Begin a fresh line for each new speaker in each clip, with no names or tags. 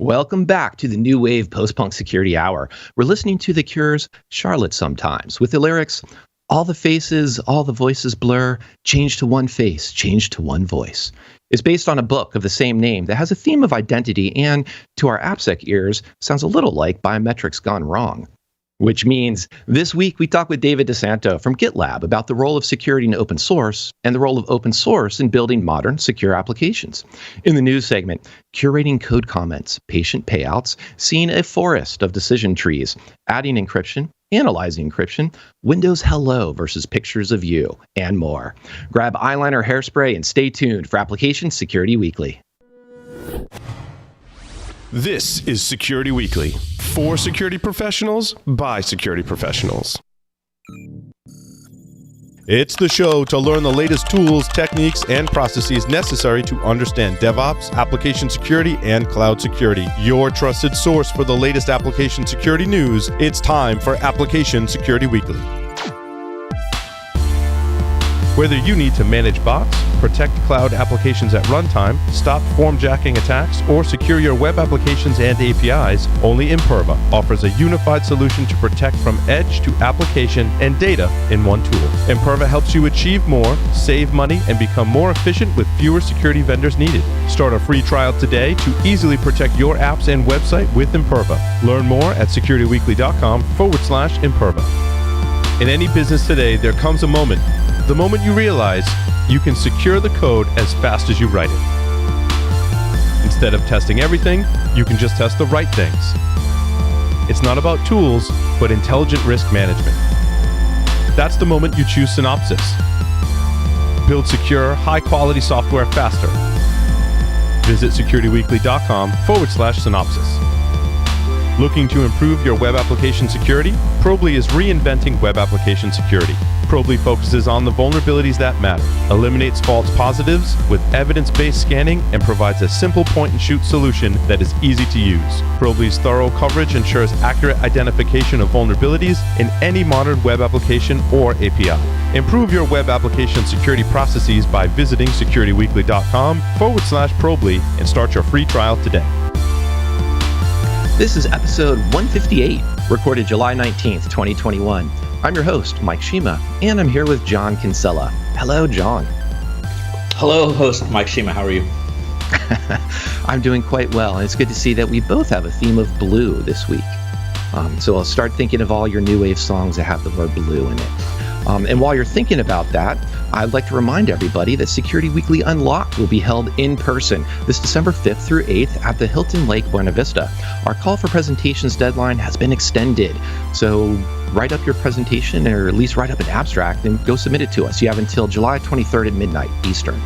Welcome back to the New Wave Post-Punk Security Hour. We're listening to The Cure's Charlotte Sometimes with the lyrics, all the faces, all the voices blur, change to one face, change to one voice. It's based on a book of the same name that has a theme of identity and, to our AppSec ears, sounds a little like biometrics gone wrong. Which means this week we talk with David DeSanto from Gitlab about the role of security in open source and the role of open source in building modern secure applications. In the news segment, curating code comments, patient payouts, seeing a forest of decision trees, adding encryption, analyzing encryption, Windows Hello versus pictures of you, and more. Grab eyeliner, hairspray, and stay tuned for Application Security Weekly.
This is Security Weekly, for security professionals, by security professionals. It's the show to learn the latest tools, techniques, and processes necessary to understand DevOps, application security, and cloud security. Your trusted source for the latest application security news. It's time for Application Security Weekly. Whether you need to manage bots, protect cloud applications at runtime, stop formjacking attacks, or secure your web applications and APIs, only Imperva offers a unified solution to protect from edge to application and data in one tool. Imperva helps you achieve more, save money, and become more efficient with fewer security vendors needed. Start a free trial today to easily protect your apps and website with Imperva. Learn more at securityweekly.com/Imperva. In any business today, there comes a moment, the moment you realize you can secure the code as fast as you write it. Instead of testing everything, you can just test the right things. It's not about tools, but intelligent risk management. That's the moment you choose Synopsys. Build secure, high-quality software faster. Visit securityweekly.com/Synopsys. Looking to improve your web application security? Probly is reinventing web application security. Probly focuses on the vulnerabilities that matter, eliminates false positives with evidence-based scanning, and provides a simple point-and-shoot solution that is easy to use. Probly's thorough coverage ensures accurate identification of vulnerabilities in any modern web application or API. Improve your web application security processes by visiting securityweekly.com/Probly and start your free trial today.
This is episode 158, recorded July 19th, 2021. I'm your host, Mike Shima, and I'm here with John Kinsella. Hello, John.
Hello, host Mike Shima. How are you?
I'm doing quite well, and it's good to see that we both have a theme of blue this week. So I'll start thinking of all your new wave songs that have the word blue in it. And while you're thinking about that, I'd like to remind everybody that Security Weekly Unlocked will be held in person this December 5th through 8th at the Hilton Lake Buena Vista. Our call for presentations deadline has been extended, so write up your presentation, or at least write up an abstract and go submit it to us. You have until July 23rd at midnight Eastern.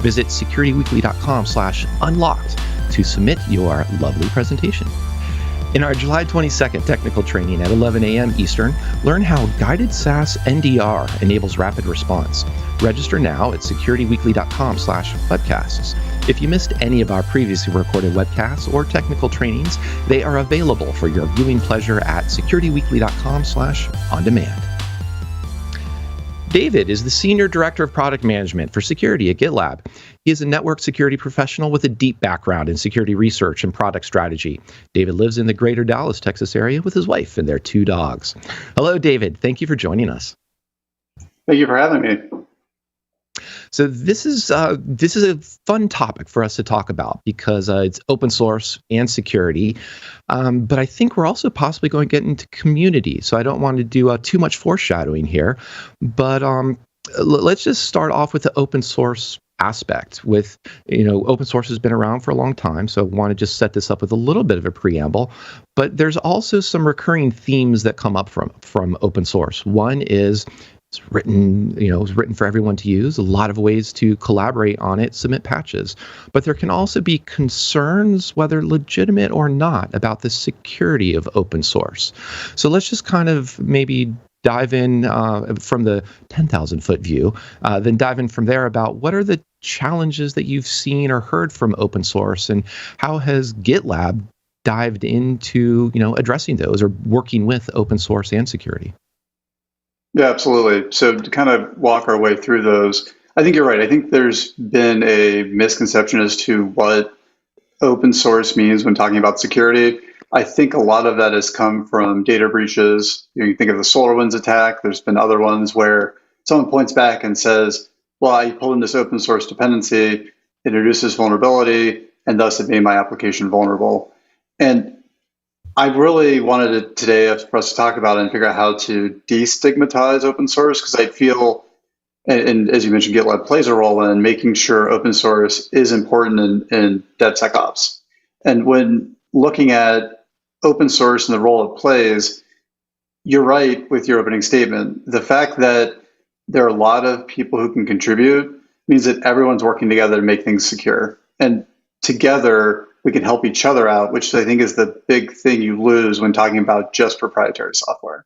Visit securityweekly.com/unlocked to submit your lovely presentation. In our July 22nd technical training at 11 a.m. Eastern, learn how guided SaaS NDR enables rapid response. Register now at securityweekly.com/webcasts. If you missed any of our previously recorded webcasts or technical trainings, they are available for your viewing pleasure at securityweekly.com/on-demand. David is the Senior Director of Product Management for Security at Gitlab. He is a network security professional with a deep background in security research and product strategy. David lives in the greater Dallas, Texas area with his wife and their 2 dogs. Hello, David. Thank you for joining us.
Thank you for having me.
So this is a fun topic for us to talk about because it's open source and security, but I think we're also possibly going to get into community. So I don't want to do too much foreshadowing here, but let's just start off with the open source aspect. With, open source has been around for a long time, so I want to just set this up with a little bit of a preamble. But there's also some recurring themes that come up from open source. One is it's written for everyone to use, a lot of ways to collaborate on it, submit patches. But there can also be concerns, whether legitimate or not, about the security of open source. So let's just kind of maybe dive in from the 10,000-foot view, then dive in from there about what are the challenges that you've seen or heard from open source, and how has GitLab dived into addressing those or working with open source and security?
Yeah, absolutely. So to kind of walk our way through those, I think you're right. I think there's been a misconception as to what open source means when talking about security, I think a lot of that has come from data breaches. You can think of the SolarWinds attack. There's been other ones where someone points back and says, well, I pulled in this open source dependency, it introduces vulnerability, and thus it made my application vulnerable. And I really wanted it today for us to talk about it and figure out how to destigmatize open source, because I feel, and as you mentioned, GitLab plays a role in making sure open source is important in DevSecOps. And when looking at open source and the role it plays, you're right with your opening statement. The fact that there are a lot of people who can contribute means that everyone's working together to make things secure. And together, we can help each other out, which I think is the big thing you lose when talking about just proprietary software.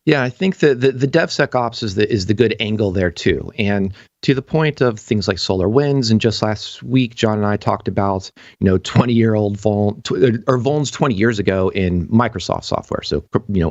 Yeah, I think that the DevSecOps is the good angle there too. And to the point of things like SolarWinds, and just last week, John and I talked about 20-year-old vulns 20 years ago in Microsoft software, so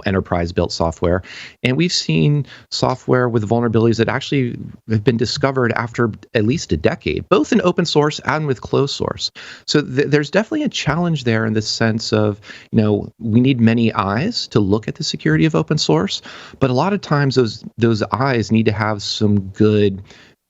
enterprise built software, and we've seen software with vulnerabilities that actually have been discovered after at least a decade, both in open source and with closed source. So there's definitely a challenge there in the sense of we need many eyes to look at the security of open source, but a lot of times those eyes need to have some good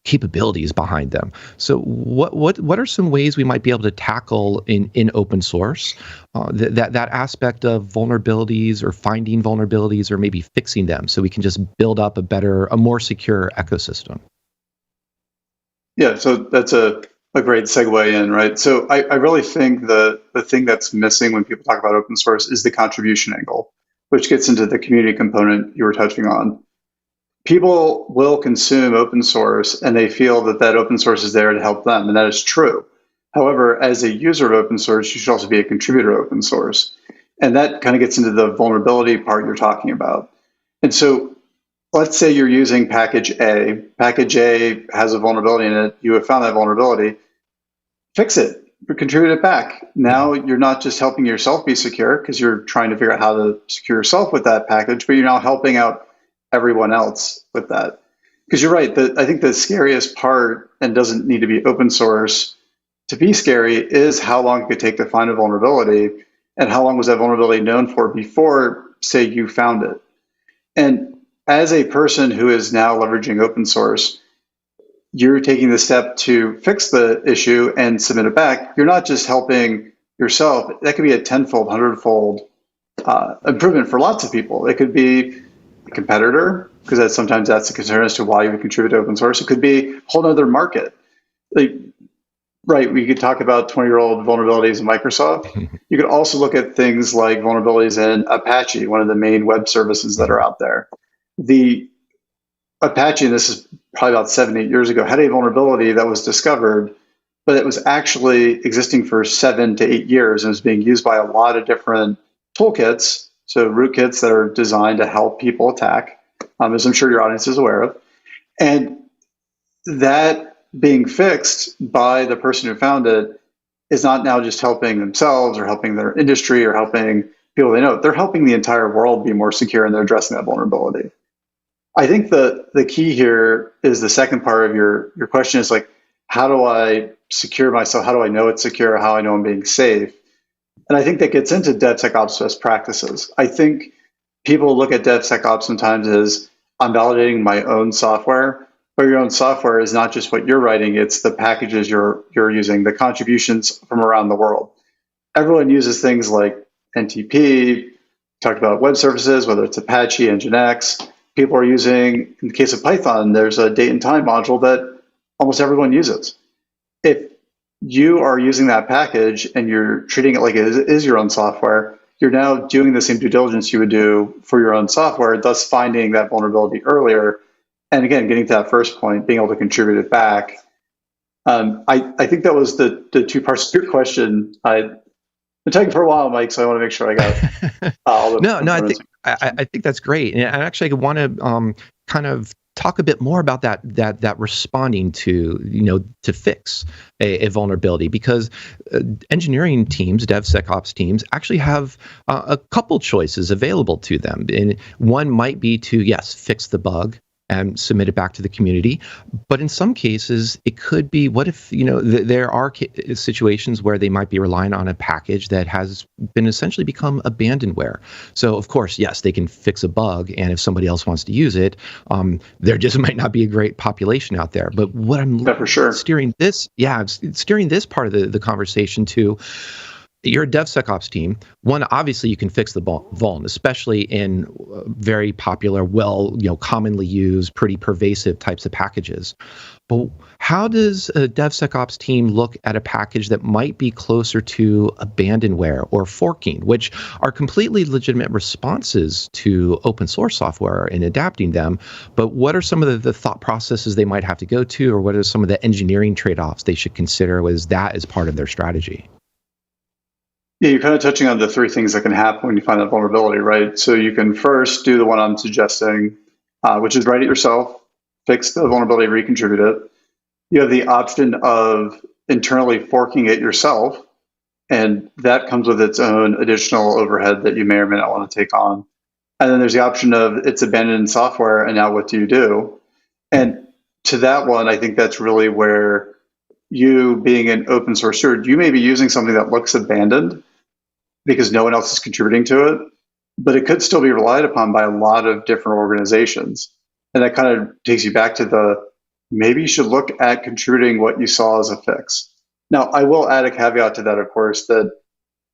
capabilities behind them. So what are some ways we might be able to tackle in open source that aspect of vulnerabilities, or finding vulnerabilities, or maybe fixing them, so we can just build up a more secure ecosystem?
Yeah, so that's a great segue in, right? So I really think the thing that's missing when people talk about open source is the contribution angle, which gets into the community component you were touching on. People will consume open source and they feel that open source is there to help them, and that is true. However, as a user of open source, you should also be a contributor to open source. And that kind of gets into the vulnerability part you're talking about. And so let's say you're using package A. Package A has a vulnerability in it. You have found that vulnerability. Fix it. Contribute it back. Now you're not just helping yourself be secure because you're trying to figure out how to secure yourself with that package, but you're now helping out everyone else with that. Because you're right, I think the scariest part, and doesn't need to be open source to be scary, is how long it could take to find a vulnerability, and how long was that vulnerability known for before, say, you found it. And as a person who is now leveraging open source, you're taking the step to fix the issue and submit it back. You're not just helping yourself. That could be a 10-fold, 100-fold improvement for lots of people. It could be a competitor, because sometimes that's a concern as to why you would contribute to open source. It could be a whole other market. Right, we could talk about 20-year-old vulnerabilities in Microsoft. You could also look at things like vulnerabilities in Apache, one of the main web services that are out there. The Apache, and this is probably about 7-8 years ago, had a vulnerability that was discovered, but it was actually existing for 7 to 8 years and was being used by a lot of different toolkits, so rootkits that are designed to help people attack, as I'm sure your audience is aware of. And that being fixed by the person who found it is not now just helping themselves or helping their industry or helping people they know. They're helping the entire world be more secure, and they're addressing that vulnerability. I think the key here is the second part of your question is like, how do I secure myself? How do I know it's secure? How I know I'm being safe? And I think that gets into DevSecOps best practices. I think people look at DevSecOps sometimes as, I'm validating my own software, but your own software is not just what you're writing, it's the packages you're using, the contributions from around the world. Everyone uses things like NTP, talked about web services, whether it's Apache, Nginx. People are using, in the case of Python, there's a date and time module that almost everyone uses. If you are using that package and you're treating it like it is your own software, you're now doing the same due diligence you would do for your own software, thus finding that vulnerability earlier. And again, getting to that first point, being able to contribute it back. I think that was the two parts of your question. I've been talking for a while, Mike, so I want to make sure I got all the
No, I think that's great. And actually, I want to kind of talk a bit more about that responding to fix a vulnerability, because engineering teams, DevSecOps teams, actually have a couple choices available to them. And one might be to, yes, fix the bug and submit it back to the community. But in some cases, it could be, what if, there are situations where they might be relying on a package that has been essentially become abandonware. So of course, yes, they can fix a bug, and if somebody else wants to use it, there just might not be a great population out there. But what I'm
Yeah, for sure.
steering this part of the conversation to, you're a DevSecOps team. One, obviously, you can fix the vuln, especially in very popular, commonly used, pretty pervasive types of packages. But how does a DevSecOps team look at a package that might be closer to abandonware or forking, which are completely legitimate responses to open source software and adapting them? But what are some of the thought processes they might have to go to, or what are some of the engineering trade-offs they should consider as part of their strategy?
Yeah, you're kind of touching on the three things that can happen when you find that vulnerability, right? So you can first do the one I'm suggesting, which is write it yourself, fix the vulnerability, recontribute it. You have the option of internally forking it yourself, and that comes with its own additional overhead that you may or may not want to take on. And then there's the option of it's abandoned software, and now what do you do? And to that one, I think that's really where you, being an open source steward, you may be using something that looks abandoned because no one else is contributing to it, but it could still be relied upon by a lot of different organizations. And that kind of takes you back to maybe you should look at contributing what you saw as a fix. Now, I will add a caveat to that, of course, that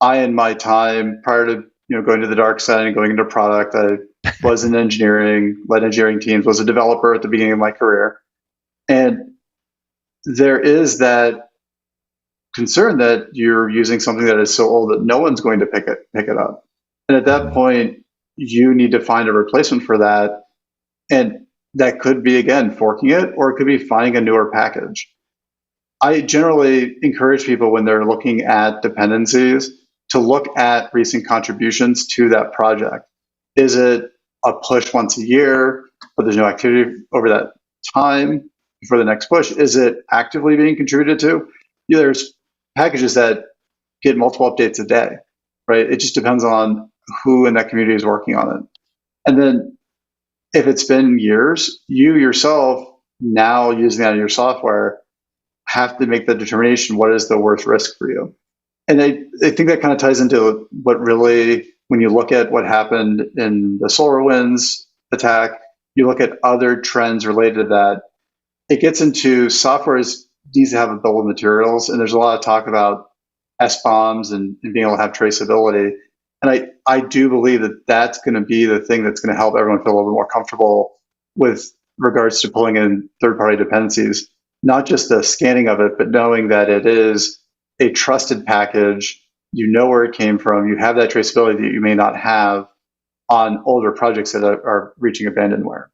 I, in my time prior to going to the dark side and going into product, I was in engineering, led engineering teams, was a developer at the beginning of my career. And there is that concern that you're using something that is so old that no one's going to pick it up. And at that point, you need to find a replacement for that. And that could be, again, forking it, or it could be finding a newer package. I generally encourage people when they're looking at dependencies to look at recent contributions to that project. Is it a push once a year, but there's no activity over that time for the next push? Is it actively being contributed to? There's packages that get multiple updates a day, right? It just depends on who in that community is working on it. And then if it's been years, you yourself, now using that in your software, have to make the determination, what is the worst risk for you? And I think that kind of ties into what really, when you look at what happened in the SolarWinds attack, you look at other trends related to that, it gets into software needs to have a bill of materials, and there's a lot of talk about SBOMs and being able to have traceability. And I do believe that that's going to be the thing that's going to help everyone feel a little bit more comfortable with regards to pulling in third-party dependencies, not just the scanning of it, but knowing that it is a trusted package, you know where it came from, you have that traceability that you may not have on older projects that are reaching abandonware.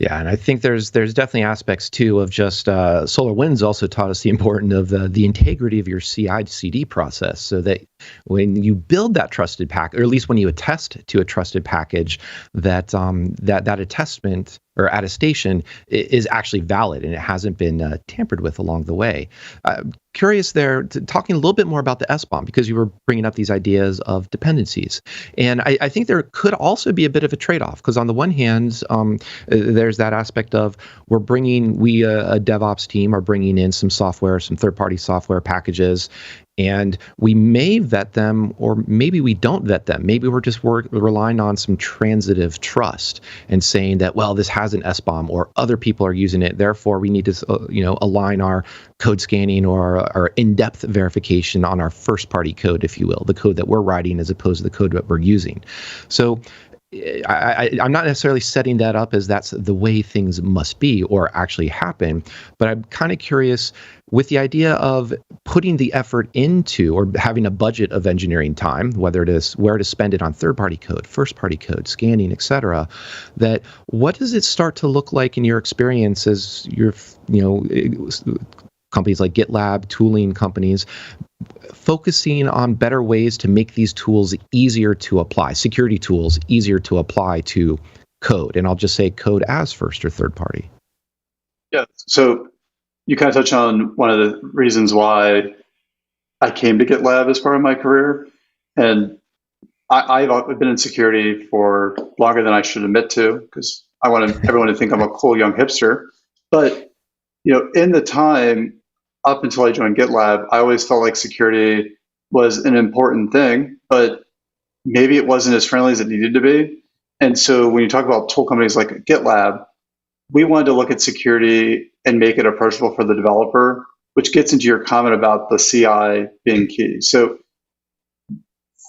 Yeah, and I think there's definitely aspects too of just SolarWinds also taught us the importance of the integrity of your CI/CD process, so that when you build that trusted package, or at least when you attest to a trusted package, that that attestment or attestation is actually valid and it hasn't been tampered with along the way. Curious there, talking a little bit more about the SBOM, because you were bringing up these ideas of dependencies. And I think there could also be a bit of a trade-off, because on the one hand, there's that aspect of a DevOps team are bringing in some software, some third-party software packages, and we may vet them, or maybe we don't vet them. Maybe we're just relying on some transitive trust and saying that, well, this has an SBOM or other people are using it, therefore we need to align our code scanning or our in-depth verification on our first-party code, if you will, the code that we're writing as opposed to the code that we're using. So I'm not necessarily setting that up as that's the way things must be or actually happen, but I'm kind of curious with the idea of putting the effort into, or having a budget of engineering time, whether it is where to spend it on third-party code, first-party code, scanning, etc., that what does it start to look like in your experience as you're, companies like Gitlab, tooling companies, focusing on better ways to make these tools easier to apply, security tools easier to apply to code. And I'll just say code as first or third party.
Yeah. So you kind of touch on one of the reasons why I came to GitLab as part of my career. And I've been in security for longer than I should admit to, because I want everyone to think I'm a cool young hipster. But in the time up until I joined GitLab, I always felt like security was an important thing, but maybe it wasn't as friendly as it needed to be. And so when you talk about tool companies like GitLab, we wanted to look at security and make it approachable for the developer, which gets into your comment about the CI being key. So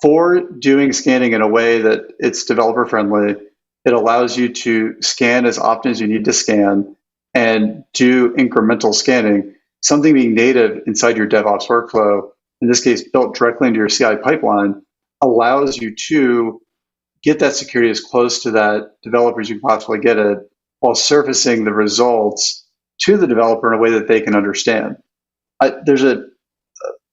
for doing scanning in a way that it's developer friendly, it allows you to scan as often as you need to scan and do incremental scanning. Something being native inside your DevOps workflow, in this case, built directly into your CI pipeline, allows you to get that security as close to that developer as you can possibly get it, while surfacing the results to the developer in a way that they can understand. There's a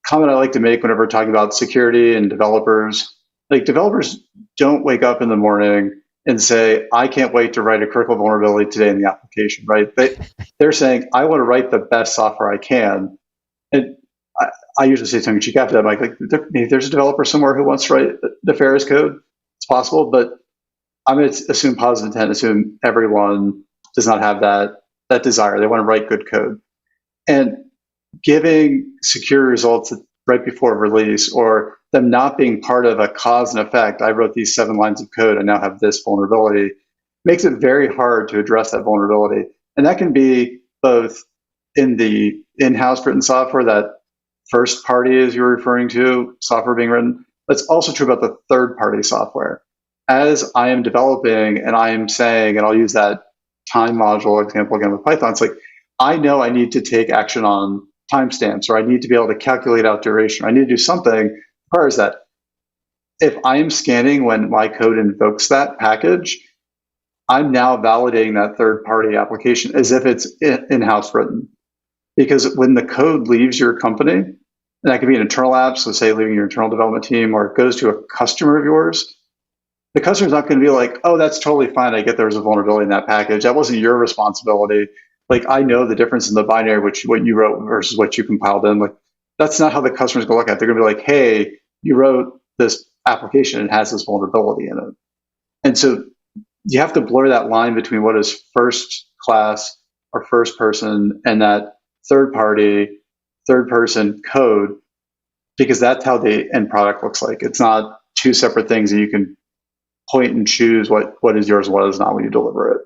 comment I like to make whenever talking about security and developers. Like, developers don't wake up in the morning and say, I can't wait to write a critical vulnerability today in the application, right? They're saying, I want to write the best software I can. And I usually say something cheek after that, Mike, like maybe there's a developer somewhere who wants to write nefarious code. It's possible, but I'm going to assume positive intent, assume everyone does not have that desire. They want to write good code. And giving secure results right before release, or them not being part of a cause and effect, I wrote these 7 lines of code, I now have this vulnerability, makes it very hard to address that vulnerability. And that can be both in the in-house written software, that first party, as you're referring to, software being written. That's also true about the third-party software. As I am developing and I am saying, and I'll use that time module example again with Python, it's like, I know I need to take action on timestamps, or I need to be able to calculate out duration. I need to do something as far as that. If I am scanning when my code invokes that package, I'm now validating that third-party application as if it's in-house written. Because when the code leaves your company, and that could be an internal app, so say leaving your internal development team, or it goes to a customer of yours, the customer's not going to be like, oh, that's totally fine. I get there was a vulnerability in that package. That wasn't your responsibility. Like, I know the difference in the binary, what you wrote versus what you compiled in. Like, that's not how the customer's going to look at it. They're going to be like, hey, you wrote this application and it has this vulnerability in it. And so you have to blur that line between what is first class or first person and that third person code, because that's how the end product looks like. It's not two separate things that you can point and choose what is yours and what is not when you deliver it.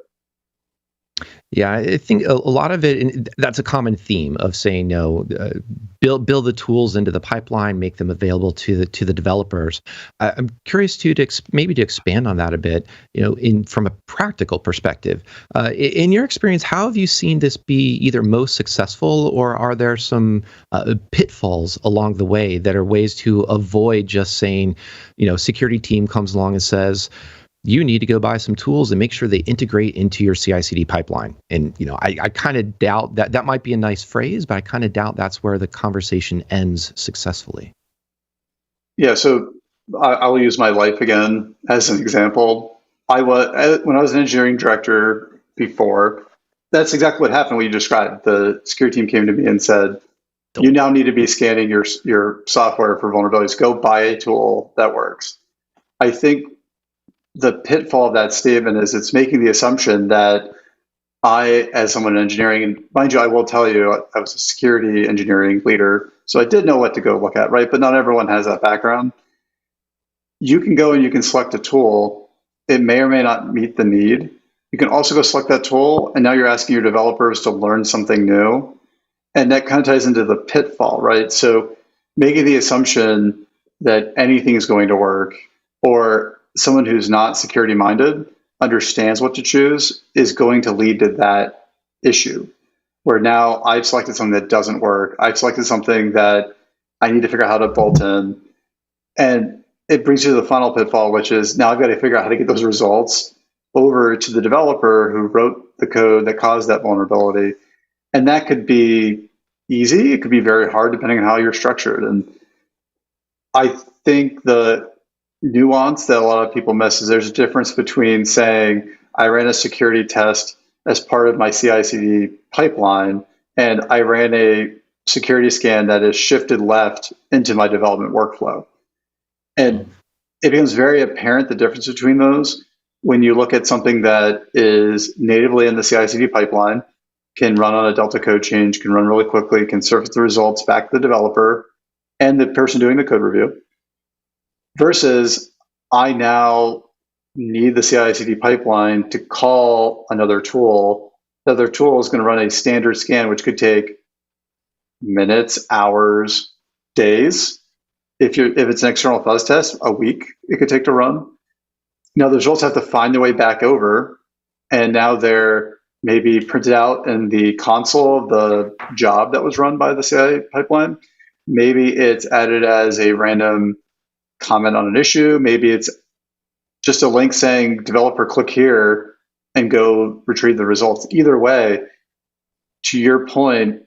Yeah, I think a lot of it, and that's a common theme of saying, build the tools into the pipeline, make them available to the developers. I'm curious to expand on that a bit. From a practical perspective, in your experience, how have you seen this be either most successful, or are there some pitfalls along the way that are ways to avoid just saying, security team comes along and says, you need to go buy some tools and make sure they integrate into your CI/CD pipeline. And I kind of doubt that might be a nice phrase, but I kind of doubt that's where the conversation ends successfully.
Yeah, so I'll use my life again as an example. When I was an engineering director before, that's exactly what happened. What you described. The security team came to me and said, "You now need to be scanning your software for vulnerabilities. Go buy a tool that works." I think the pitfall of that statement is it's making the assumption that I, as someone in engineering, and mind you, I will tell you, I was a security engineering leader, so I did know what to go look at, right? But not everyone has that background. You can go and you can select a tool. It may or may not meet the need. You can also go select that tool, and now you're asking your developers to learn something new. And that kind of ties into the pitfall, right? So making the assumption that anything is going to work, or someone who's not security minded understands what to choose, is going to lead to that issue where now I've selected something that doesn't work. I've selected something that I need to figure out how to bolt in. And it brings you to the final pitfall, which is now I've got to figure out how to get those results over to the developer who wrote the code that caused that vulnerability. And that could be easy. It could be very hard depending on how you're structured. And I think the nuance that a lot of people miss is there's a difference between saying I ran a security test as part of my CI/CD pipeline and I ran a security scan that is shifted left into my development workflow. And it becomes very apparent the difference between those when you look at something that is natively in the CI/CD pipeline, can run on a Delta code change, can run really quickly, can surface the results back to the developer and the person doing the code review, versus I now need the CI/CD pipeline to call another tool. The other tool is going to run a standard scan, which could take minutes, hours, days. If it's an external fuzz test, a week it could take to run. Now the results have to find their way back over, and now they're maybe printed out in the console of the job that was run by the CI pipeline. Maybe it's added as a random comment on an issue. Maybe it's just a link saying developer click here and go retrieve the results. Either way, to your point,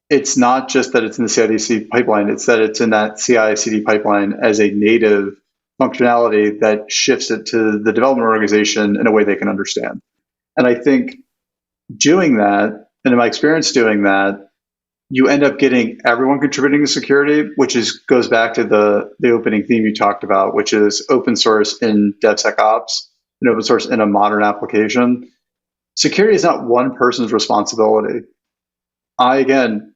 it's not just that it's in the CI/CD pipeline, it's that it's in that CI/CD pipeline as a native functionality that shifts it to the development organization in a way they can understand. And I think doing that, and in my experience doing that, you end up getting everyone contributing to security, which goes back to the opening theme you talked about, which is open source in DevSecOps and open source in a modern application. Security is not one person's responsibility. I, again,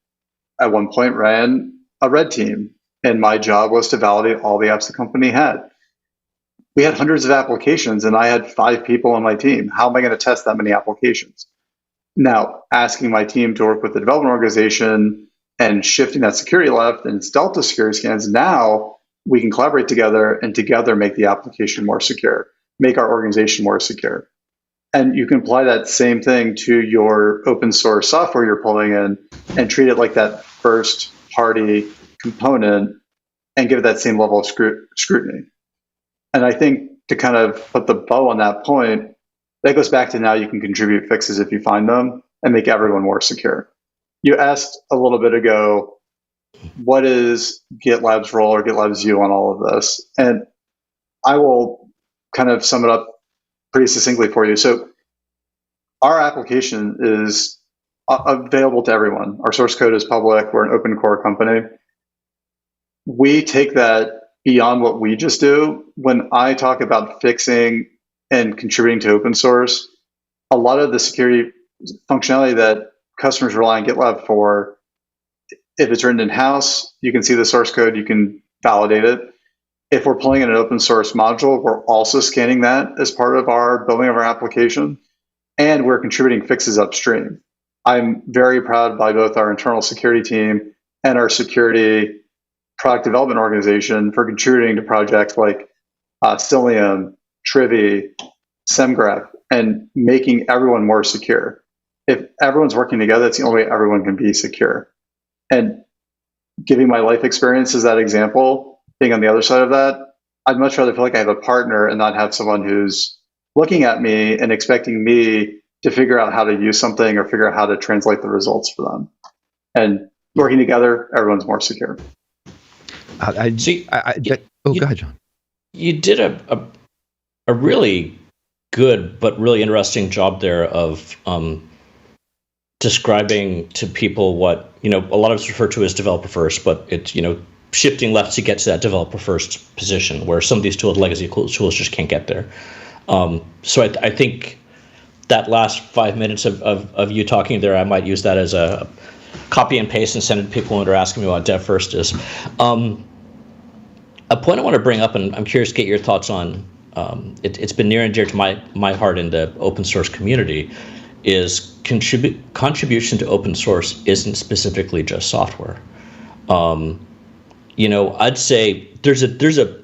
at one point ran a red team, and my job was to validate all the apps the company had. We had hundreds of applications, and I had 5 people on my team. How am I going to test that many applications? Now, asking my team to work with the development organization and shifting that security left and it's Delta security scans, now we can collaborate together and together make the application more secure, make our organization more secure. And you can apply that same thing to your open source software you're pulling in and treat it like that first party component and give it that same level of scrutiny. And I think to kind of put the bow on that point, that goes back to now you can contribute fixes if you find them and make everyone more secure. You asked a little bit ago, what is GitLab's role or GitLab's view on all of this? And I will kind of sum it up pretty succinctly for you. So our application is available to everyone. Our source code is public. We're an open core company. We take that beyond what we just do. When I talk about fixing and contributing to open source, a lot of the security functionality that customers rely on GitLab for, if it's written in-house, you can see the source code, you can validate it. If we're pulling in an open source module, we're also scanning that as part of our building of our application, and we're contributing fixes upstream. I'm very proud by both our internal security team and our security product development organization for contributing to projects like Cilium, Trivy, SemGraph, and making everyone more secure. If everyone's working together, that's the only way everyone can be secure. And giving my life experience as that example, being on the other side of that, I'd much rather feel like I have a partner and not have someone who's looking at me and expecting me to figure out how to use something or figure out how to translate the results for them. And working together, everyone's more secure.
Go ahead, John.
You did a really good but really interesting job there of describing to people what, a lot of us refer to as developer first, but it's, shifting left to get to that developer first position where some of these legacy tools just can't get there. So I think that last 5 minutes of you talking there, I might use that as a copy and paste and send it to people when they're asking me what dev first is. A point I want to bring up, and I'm curious to get your thoughts on, it's been near and dear to my heart in the open source community, is contribution to open source isn't specifically just software. I'd say there's a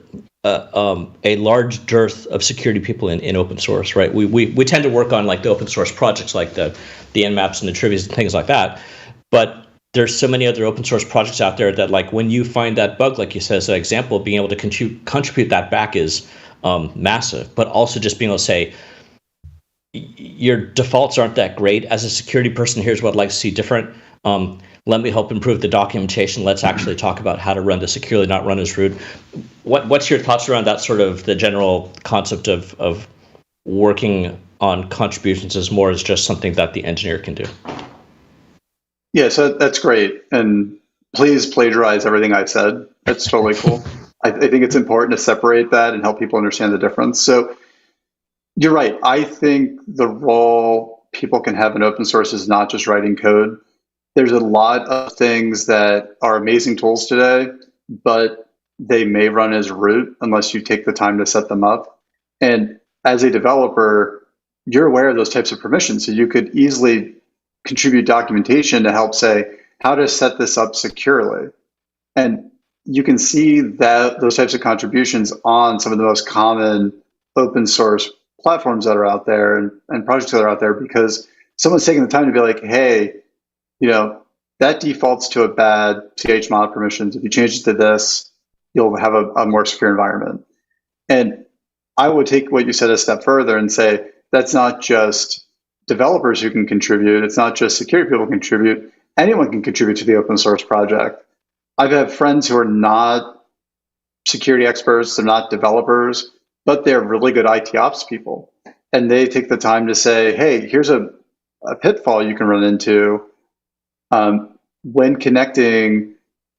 large dearth of security people in open source, right? We tend to work on like the open source projects like the Nmaps and the Trivias and things like that, but there's so many other open source projects out there that, like, when you find that bug, like you said, as an example, being able to contribute that back is massive. But also just being able to say, your defaults aren't that great. As a security person, here's what I'd like to see different. Let me help improve the documentation. Let's actually talk about how to run this securely, not run as root. What's your thoughts around that sort of the general concept of working on contributions as more as just something that the engineer can do?
Yeah, so that's great. And please plagiarize everything I've said. That's totally cool. I think it's important to separate that and help people understand the difference. So You're right. I think the role people can have in open source is not just writing code. There's a lot of things that are amazing tools today, but they may run as root unless you take the time to set them up. And as a developer, you're aware of those types of permissions. So you could easily contribute documentation to help say how to set this up securely. And you can see that those types of contributions on some of the most common open source platforms that are out there and projects that are out there, because someone's taking the time to be like, hey, that defaults to a bad chmod permissions. If you change it to this, you'll have a more secure environment. And I would take what you said a step further and say, that's not just developers who can contribute. It's not just security people can contribute. Anyone can contribute to the open source project. I've had friends who are not security experts, they're not developers, but they're really good IT ops people. And they take the time to say, hey, here's a pitfall you can run into when connecting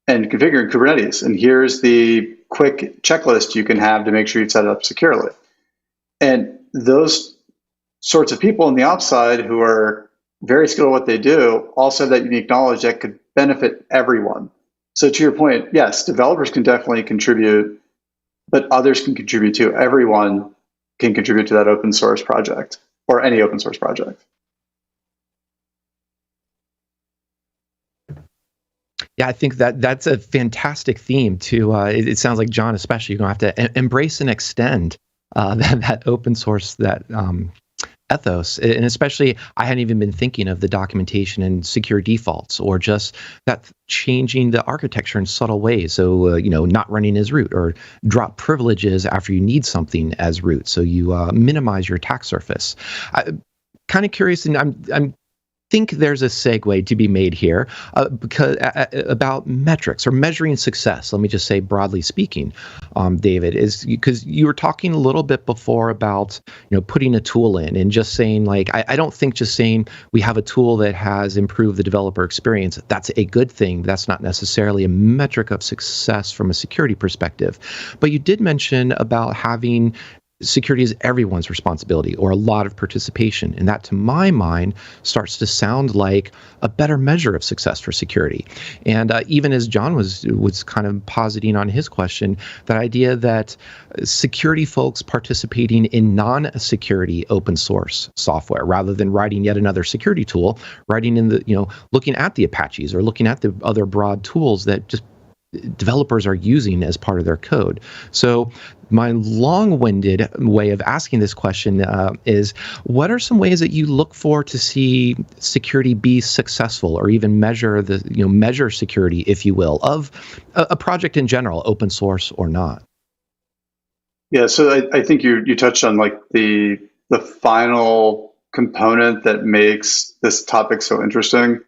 and configuring Kubernetes. And here's the quick checklist you can have to make sure you set it up securely. And those sorts of people on the ops side who are very skilled at what they do also have that unique knowledge that could benefit everyone. So to your point, yes, developers can definitely contribute, but others can contribute too. Everyone can contribute to that open source project or any open source project.
Yeah, I think that's a fantastic theme to. It sounds like John, especially, you're going to have to embrace and extend that open source, that ethos, and especially I hadn't even been thinking of the documentation and secure defaults, or just that changing the architecture in subtle ways. So not running as root, or drop privileges after you need something as root, so you minimize your attack surface. Kind of curious, and I'm think there's a segue to be made here because about metrics or measuring success. Let me just say, broadly speaking, David, is because you were talking a little bit before about putting a tool in and just saying, like, I don't think just saying we have a tool that has improved the developer experience, that's a good thing. That's not necessarily a metric of success from a security perspective. But you did mention about having security is everyone's responsibility, or a lot of participation. And that, to my mind, starts to sound like a better measure of success for security. And even as John was kind of positing on his question, that idea that security folks participating in non-security open source software, rather than writing yet another security tool, writing in the, looking at the Apaches or looking at the other broad tools that just developers are using as part of their code. So my long-winded way of asking this question is, what are some ways that you look for to see security be successful, or even measure measure security, if you will, of a project in general, open source or not?
Yeah, so I think you touched on like the final component that makes this topic so interesting.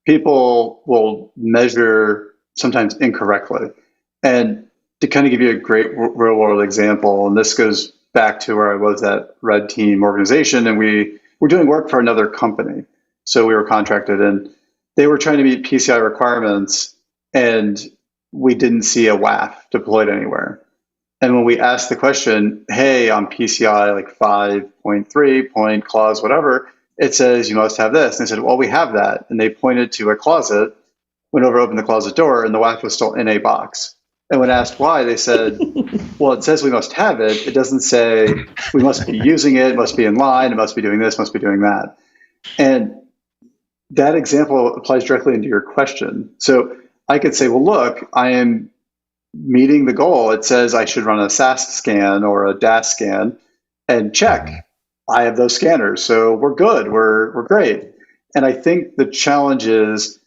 People will measure sometimes incorrectly. And to kind of give you a great real world example, and this goes back to where I was at Red Team organization, and we were doing work for another company. So we were contracted, and they were trying to meet PCI requirements, and we didn't see a WAF deployed anywhere. And when we asked the question, hey, on PCI like 5.3, point clause, whatever, it says you must have this. And they said, well, we have that. And they pointed to a closet, went over, opened the closet door, and the WAF was still in a box. And when asked why, they said, well, it says we must have it. It doesn't say we must be using it, must be in line, it must be doing this, must be doing that. And that example applies directly into your question. So I could say, well, look, I am meeting the goal. It says I should run a SAST scan or a DAS scan and check. I have those scanners, so we're good, we're great. And I think the challenge is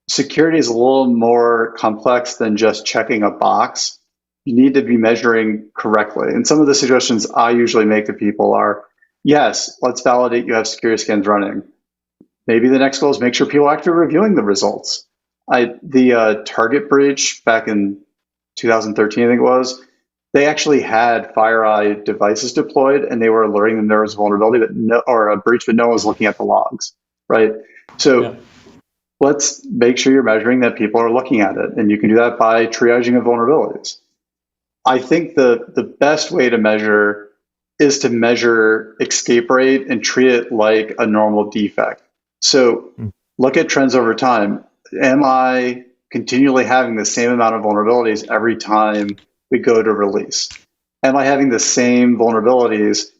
security is a little more complex than just checking a box. You need to be measuring correctly. And some of the suggestions I usually make to people are, yes, let's validate you have security scans running. Maybe the next goal is make sure people are actually reviewing the results. The Target breach back in 2013, I think it was, they actually had FireEye devices deployed, and they were alerting them there was a vulnerability, or a breach, but no one was looking at the logs, right? So let's make sure you're measuring that people are looking at it, and you can do that by triaging of vulnerabilities. I think the best way to measure is to measure escape rate and treat it like a normal defect. So look at trends over time. Am I continually having the same amount of vulnerabilities every time we go to release? Am I having the same vulnerabilities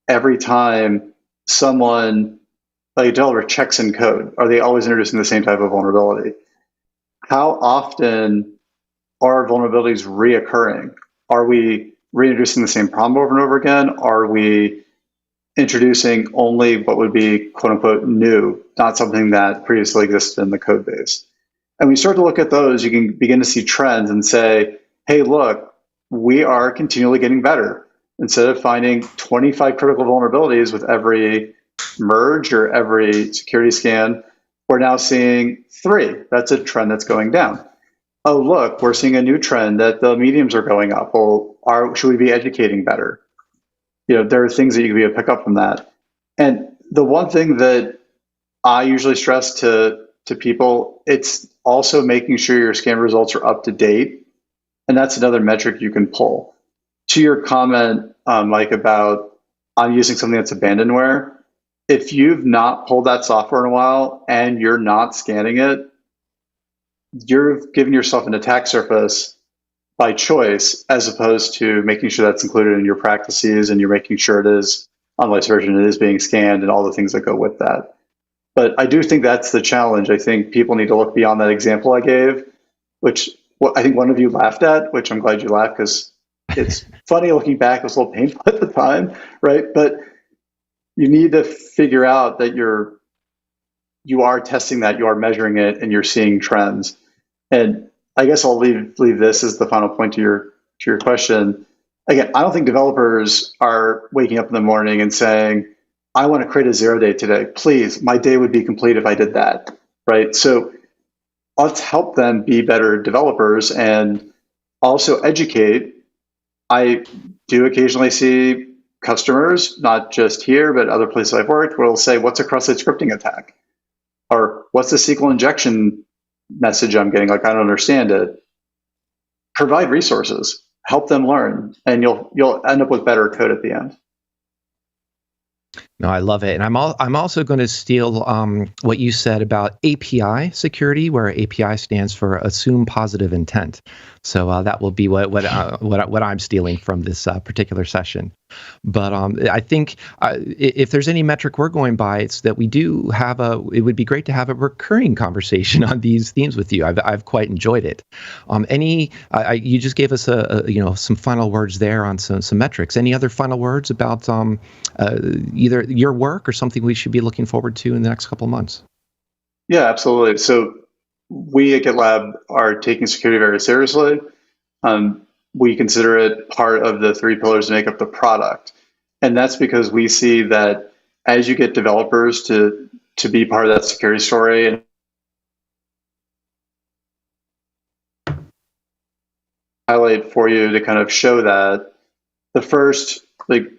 every time someone, like a developer, checks in code? Are they always introducing the same type of vulnerability? How often are vulnerabilities reoccurring? Are we reintroducing the same problem over and over again? Are we introducing only what would be quote unquote new, not something that previously existed in the code base? And when you start to look at those, you can begin to see trends and say, hey, look, we are continually getting better. Instead of finding 25 critical vulnerabilities with every merge or every security scan, we're now seeing 3. That's a trend that's going down. Oh, look, we're seeing a new trend that the mediums are going up. Well, should we be educating better? There are things that you can be able to pick up from that. And the one thing that I usually stress to people, it's also making sure your scan results are up to date. And that's another metric you can pull. To your comment, Mike, about I'm using something that's abandonware, if you've not pulled that software in a while and you're not scanning it, you're giving yourself an attack surface by choice, as opposed to making sure that's included in your practices and you're making sure it is, on latest version, it is being scanned and all the things that go with that. But I do think that's the challenge. I think people need to look beyond that example I gave, which I think one of you laughed at, which I'm glad you laughed because it's funny looking back. It was a little painful at the time, right? But you need to figure out that you are testing that, you are measuring it, and you're seeing trends. And I guess I'll leave this as the final point to your question. Again, I don't think developers are waking up in the morning and saying, I want to create a 0 day today. Please, my day would be complete if I did that, right? So let's help them be better developers and also educate. I do occasionally see customers, not just here, but other places I've worked, where they'll say, what's a cross-site scripting attack? Or what's the SQL injection message I'm getting? Like, I don't understand it. Provide resources, help them learn, and you'll end up with better code at the end.
No, I love it. And I'm also going to steal what you said about API security, where API stands for assume positive intent. So that will be what I'm stealing from this particular session. But I think if there's any metric we're going by, it's that we do have it would be great to have a recurring conversation on these themes with you. I've quite enjoyed it. You just gave us some final words there on some metrics. Any other final words about either your work or something we should be looking forward to in the next couple of months?
Yeah, absolutely. So we at GitLab are taking security very seriously. We consider it part of the 3 pillars that make up the product. And that's because we see that as you get developers to be part of that security story, and highlight for you to kind of show that, the first,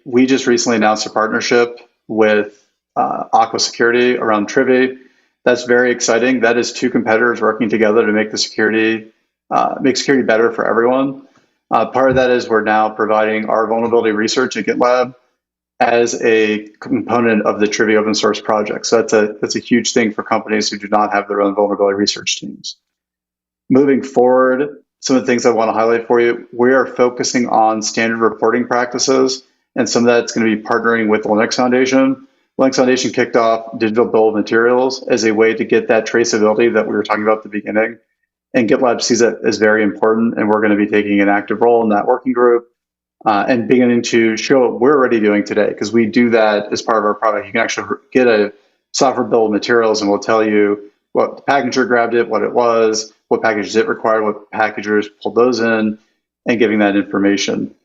we just recently announced a partnership with Aqua Security around Trivy. That's very exciting. That is 2 competitors working together to make security better for everyone. Part of that is we're now providing our vulnerability research at GitLab as a component of the Trivy open source project. So that's a huge thing for companies who do not have their own vulnerability research teams. Moving forward, some of the things I want to highlight for you, we are focusing on standard reporting practices, and some of that's going to be partnering with the Linux Foundation. Linux Foundation kicked off digital bill of materials as a way to get that traceability that we were talking about at the beginning. And GitLab sees it as very important, and we're going to be taking an active role in that working group and beginning to show what we're already doing today, because we do that as part of our product. You can actually get a software bill of materials, and we'll tell you what packager grabbed it, what it was, what packages it required, what packagers pulled those in, and giving that information.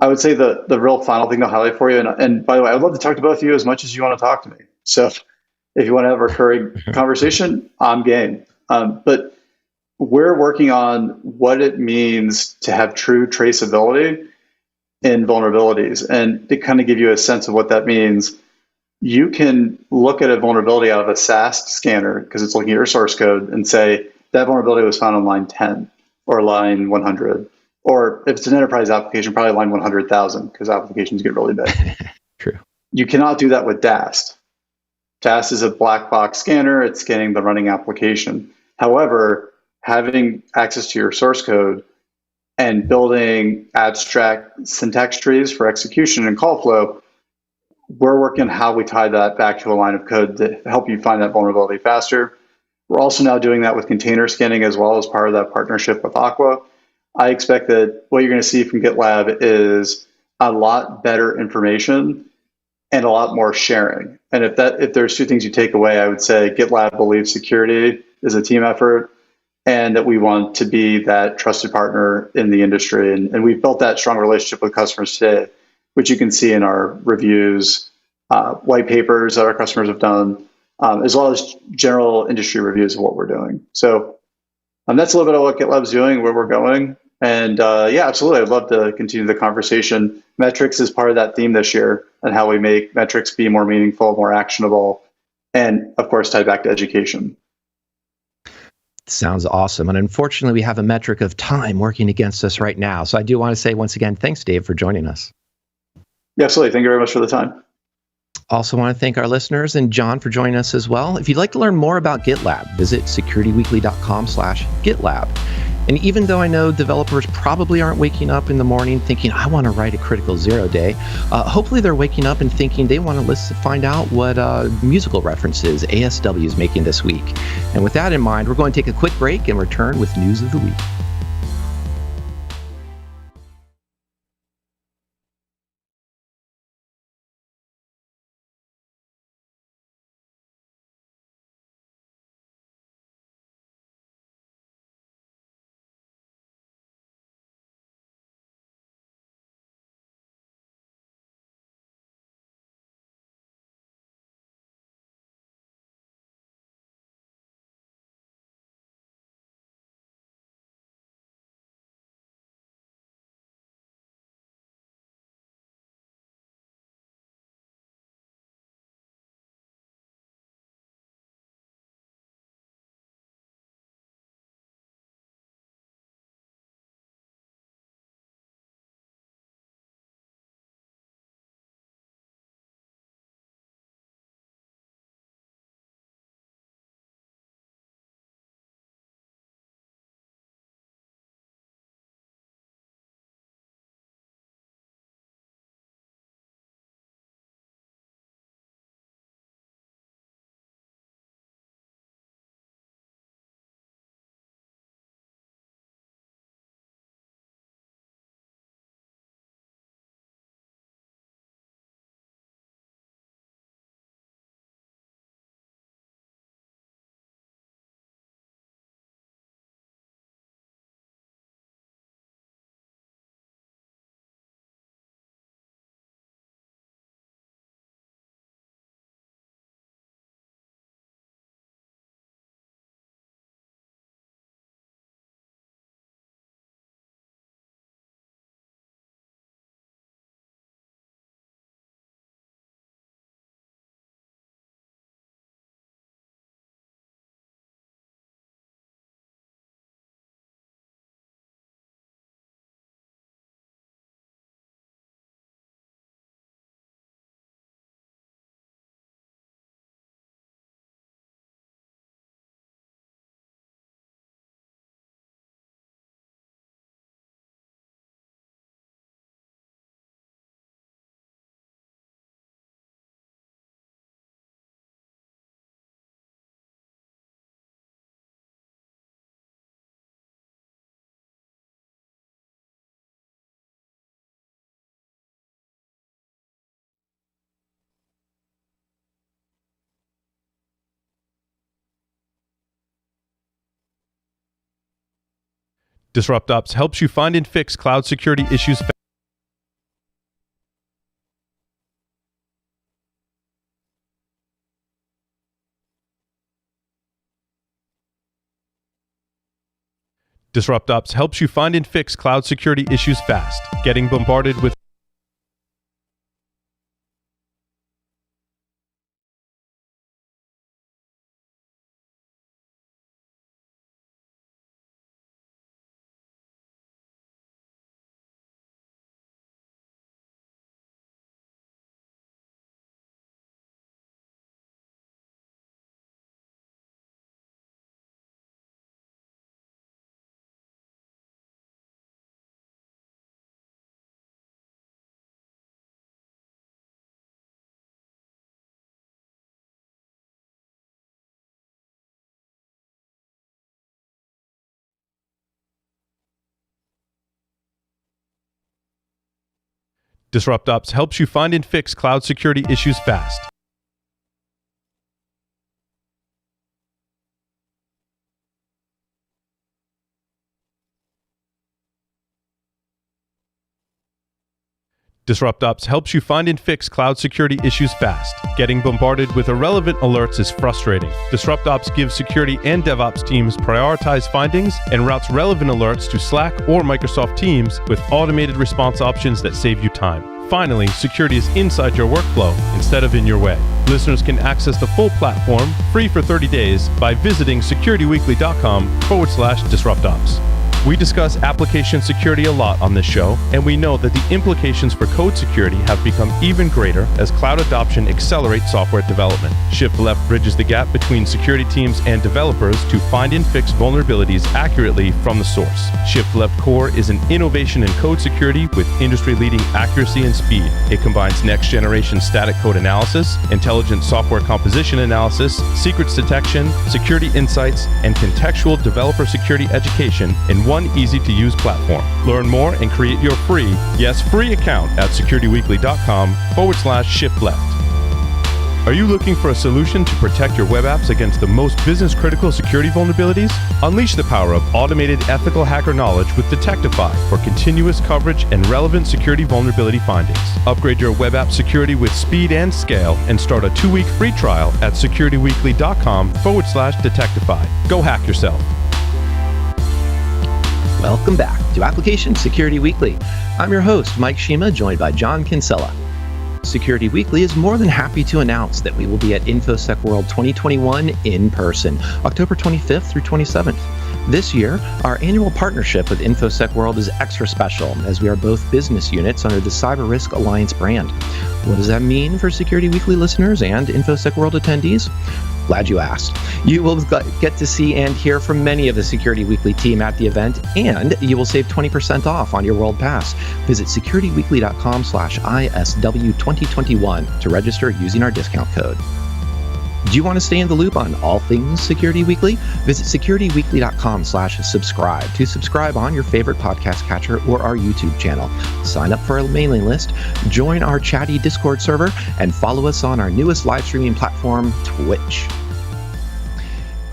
I would say the real final thing to highlight for you, and by the way, I would love to talk to both of you as much as you want to talk to me. So if you want to have a recurring conversation, I'm game. But we're working on what it means to have true traceability in vulnerabilities. And to kind of give you a sense of what that means, you can look at a vulnerability out of a SAST scanner, because it's looking at your source code, and say, that vulnerability was found on line 10 or line 100. Or if it's an enterprise application, probably line 100,000 because applications get really big.
True.
You cannot do that with DAST. DAST is a black box scanner. It's scanning the running application. However, having access to your source code and building abstract syntax trees for execution and call flow, we're working on how we tie that back to a line of code to help you find that vulnerability faster. We're also now doing that with container scanning as well as part of that partnership with Aqua. I expect that what you're going to see from GitLab is a lot better information and a lot more sharing. And if there's two things you take away, I would say GitLab believes security is a team effort and that we want to be that trusted partner in the industry. And we've built that strong relationship with customers today, which you can see in our reviews, white papers that our customers have done, as well as general industry reviews of what we're doing. So that's a little bit of what GitLab's doing, where we're going. And yeah, absolutely. I'd love to continue the conversation. Metrics is part of that theme this year and how we make metrics be more meaningful, more actionable, and of course, tied back to education.
Sounds awesome. And unfortunately, we have a metric of time working against us right now. So I do want to say once again, thanks, Dave, for joining us.
Yeah, absolutely. Thank you very much for the time.
Also want to thank our listeners and John for joining us as well. If you'd like to learn more about GitLab, visit securityweekly.com/GitLab. And even though I know developers probably aren't waking up in the morning thinking, I want to write a critical zero day, hopefully they're waking up and thinking they want to find out what musical references ASW is making this week. And with that in mind, we're going to take a quick break and return with news of the week.
Disrupt Ops helps you find and fix cloud security issues fast. Disrupt Ops helps you find and fix cloud security issues fast. Getting bombarded with DisruptOps helps you find and fix cloud security issues fast. DisruptOps helps you find and fix cloud security issues fast. Getting bombarded with irrelevant alerts is frustrating. DisruptOps gives security and DevOps teams prioritized findings and routes relevant alerts to Slack or Microsoft Teams with automated response options that save you time. Finally, security is inside your workflow instead of in your way. Listeners can access the full platform free for 30 days by visiting securityweekly.com/DisruptOps. We discuss application security a lot on this show, and we know that the implications for code security have become even greater as cloud adoption accelerates software development. Shift Left bridges the gap between security teams and developers to find and fix vulnerabilities accurately from the source. Shift Left Core is an innovation in code security with industry-leading accuracy and speed. It combines next-generation static code analysis, intelligent software composition analysis, secrets detection, security insights, and contextual developer security education in one easy-to-use platform. Learn more and create your free account at securityweekly.com/shiftleft. Are you looking for a solution to protect your web apps against the most business-critical security vulnerabilities? Unleash the power of automated ethical hacker knowledge with Detectify for continuous coverage and relevant security vulnerability findings. Upgrade your web app security with speed and scale and start a 2-week free trial at securityweekly.com/Detectify. Go hack yourself.
Welcome back to Application Security Weekly. I'm your host, Mike Shima, joined by John Kinsella. Security Weekly is more than happy to announce that we will be at InfoSec World 2021 in person, October 25th through 27th. This year, our annual partnership with InfoSec World is extra special, as we are both business units under the Cyber Risk Alliance brand. What does that mean for Security Weekly listeners and InfoSec World attendees? Glad you asked. You will get to see and hear from many of the Security Weekly team at the event, and you will save 20% off on your World Pass. Visit securityweekly.com/ISW2021 to register using our discount code. Do you want to stay in the loop on all things Security Weekly? Visit securityweekly.com/subscribe to subscribe on your favorite podcast catcher or our YouTube channel. Sign up for our mailing list, join our chatty Discord server, and follow us on our newest live streaming platform, Twitch.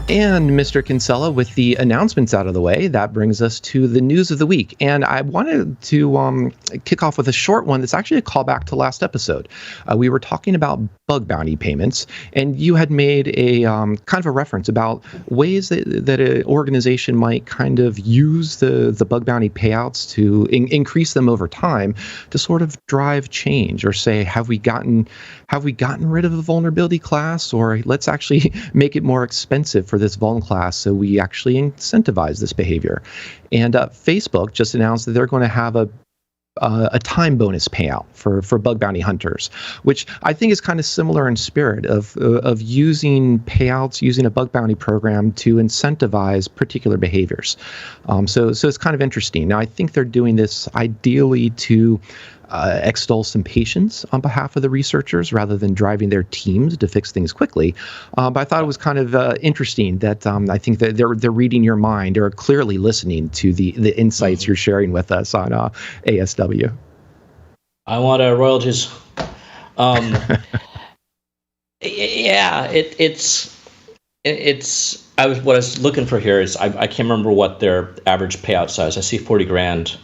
And Mr. Kinsella, with the announcements out of the way, that brings us to the news of the week. And I wanted to kick off with a short one that's actually a callback to last episode. We were talking about bug bounty payments, and you had made a kind of a reference about ways that an organization might kind of use the bug bounty payouts to increase them over time to sort of drive change, or say, have we gotten rid of a vulnerability class, or let's actually make it more expensive for this vuln class so we actually incentivize this behavior. And Facebook just announced that they're going to have a time bonus payout for bug bounty hunters, which I think is kind of similar in spirit of using payouts, using a bug bounty program to incentivize particular behaviors. So it's kind of interesting. Now, I think they're doing this ideally to extol some patience on behalf of the researchers rather than driving their teams to fix things quickly. But I thought it was kind of interesting that I think that they're reading your mind or clearly listening to the insights you're sharing with us on ASW.
I want royalties. Yeah, it's. What I was looking for here is I can't remember what their average payout size. I see 40 grand.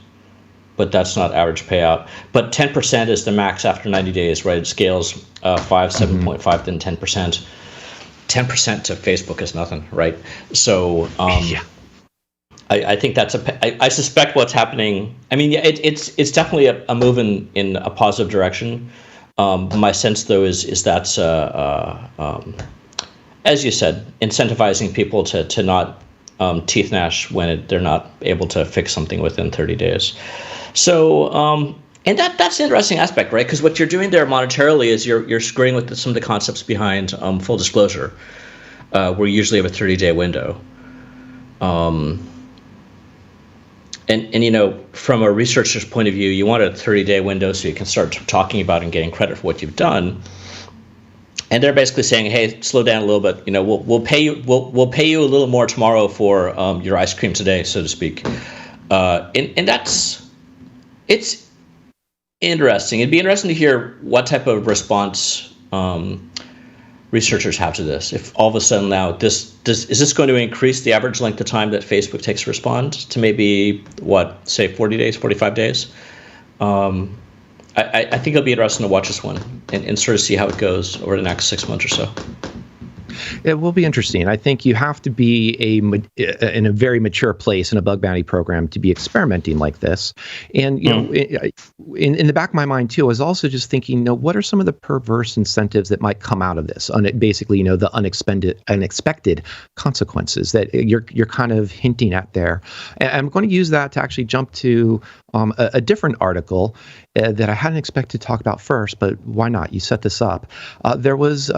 But that's not average payout. But 10% is the max after 90 days, right? It scales 7.5, then 10%. 10% to Facebook is nothing, right? So yeah. I think that's I suspect what's happening. I mean, yeah, it's definitely a move in a positive direction. My sense, though, is that's as you said, incentivizing people to not teeth gnash when they're not able to fix something within 30 days. So, and that's an interesting aspect, right? Because what you're doing there monetarily is you're screwing with some of the concepts behind full disclosure, where you usually have a 30-day window. And you know, from a researcher's point of view, you want a 30-day window so you can start talking about and getting credit for what you've done. And they're basically saying, "Hey, slow down a little bit. You know, we'll pay you a little more tomorrow for your ice cream today, so to speak." And that's. Interesting. It'd be interesting to hear what type of response researchers have to this. If all of a sudden now is this going to increase the average length of time that Facebook takes to respond to maybe say 40 days, 45 days? I think it'll be interesting to watch this one and sort of see how it goes over the next 6 months or so.
It will be interesting. I think you have to be in a very mature place in a bug bounty program to be experimenting like this. And you know, in the back of my mind too, I was also just thinking, what are some of the perverse incentives that might come out of this? Basically, the unexpected consequences that you're kind of hinting at there. And I'm going to use that to actually jump to a different article that I hadn't expected to talk about first, but why not? You set this up. There was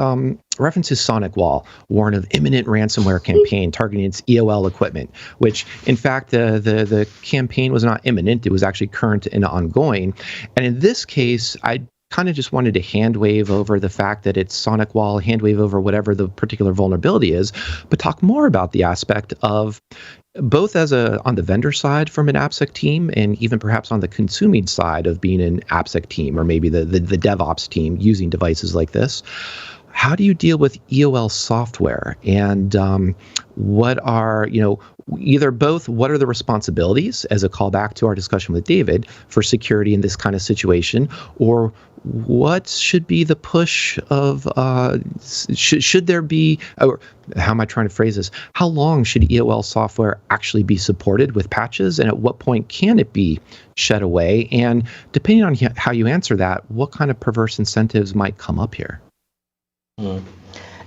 references SonicWall warn of imminent ransomware campaign targeting its EOL equipment, which in fact the campaign was not imminent. It was actually current and ongoing. And in this case, I kind of just wanted to hand wave over the fact that it's SonicWall, hand wave over whatever the particular vulnerability is, but talk more about the aspect of both on the vendor side from an AppSec team, and even perhaps on the consuming side of being an AppSec team, or maybe the DevOps team using devices like this. How do you deal with EOL software? And what are, either both, what are the responsibilities as a callback to our discussion with David for security in this kind of situation, or what should be the push of, should there be, or how am I trying to phrase this? How long should EOL software actually be supported with patches, and at what point can it be shed away? And depending on how you answer that, what kind of perverse incentives might come up here?
And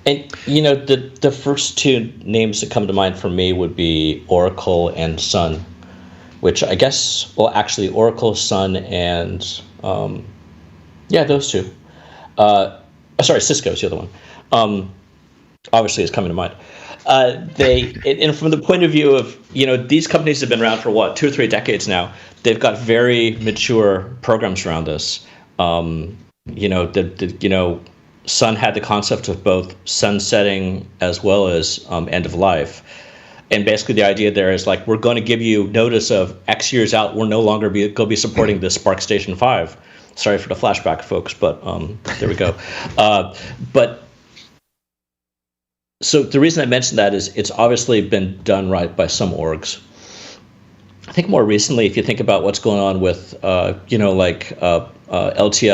the first two names that come to mind for me would be Oracle and Sun, which I guess, actually Oracle, Sun, and those two. Sorry, Cisco's the other one. Obviously, it's coming to mind. And from the point of view of these companies have been around for 2 or 3 decades now. They've got very mature programs around this. Sun had the concept of both sunsetting as well as end of life. And basically the idea there is like, we're going to give you notice of X years out, we're no longer going to be supporting the Spark Station 5. Sorry for the flashback, folks, but there we go. So the reason I mentioned that is it's obviously been done right by some orgs. I think more recently, if you think about what's going on with, LTS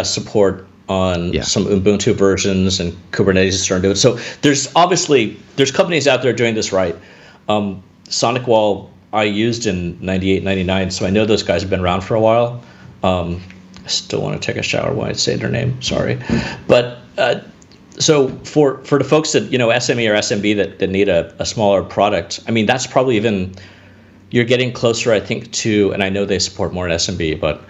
support on some Ubuntu versions, and Kubernetes is starting to do it. So there's companies out there doing this right. SonicWall I used in 98, 99, so I know those guys have been around for a while. I still want to take a shower when I say their name, sorry. But so for the folks that, SME or SMB that need a smaller product, I mean, that's probably even, you're getting closer, I think, to, and I know they support more in SMB, but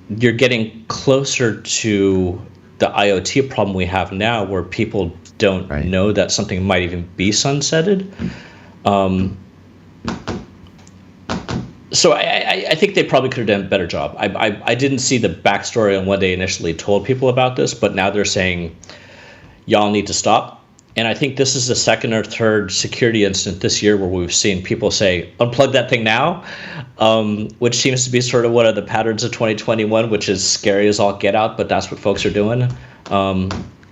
you're getting closer to the IoT problem we have now, where people don't know that something might even be sunsetted. So I think they probably could have done a better job. I didn't see the backstory on when they initially told people about this, but now they're saying, y'all need to stop. And I think this is the second or third security incident this year where we've seen people say, unplug that thing now, which seems to be sort of one of the patterns of 2021, which is scary as all get out, but that's what folks are doing.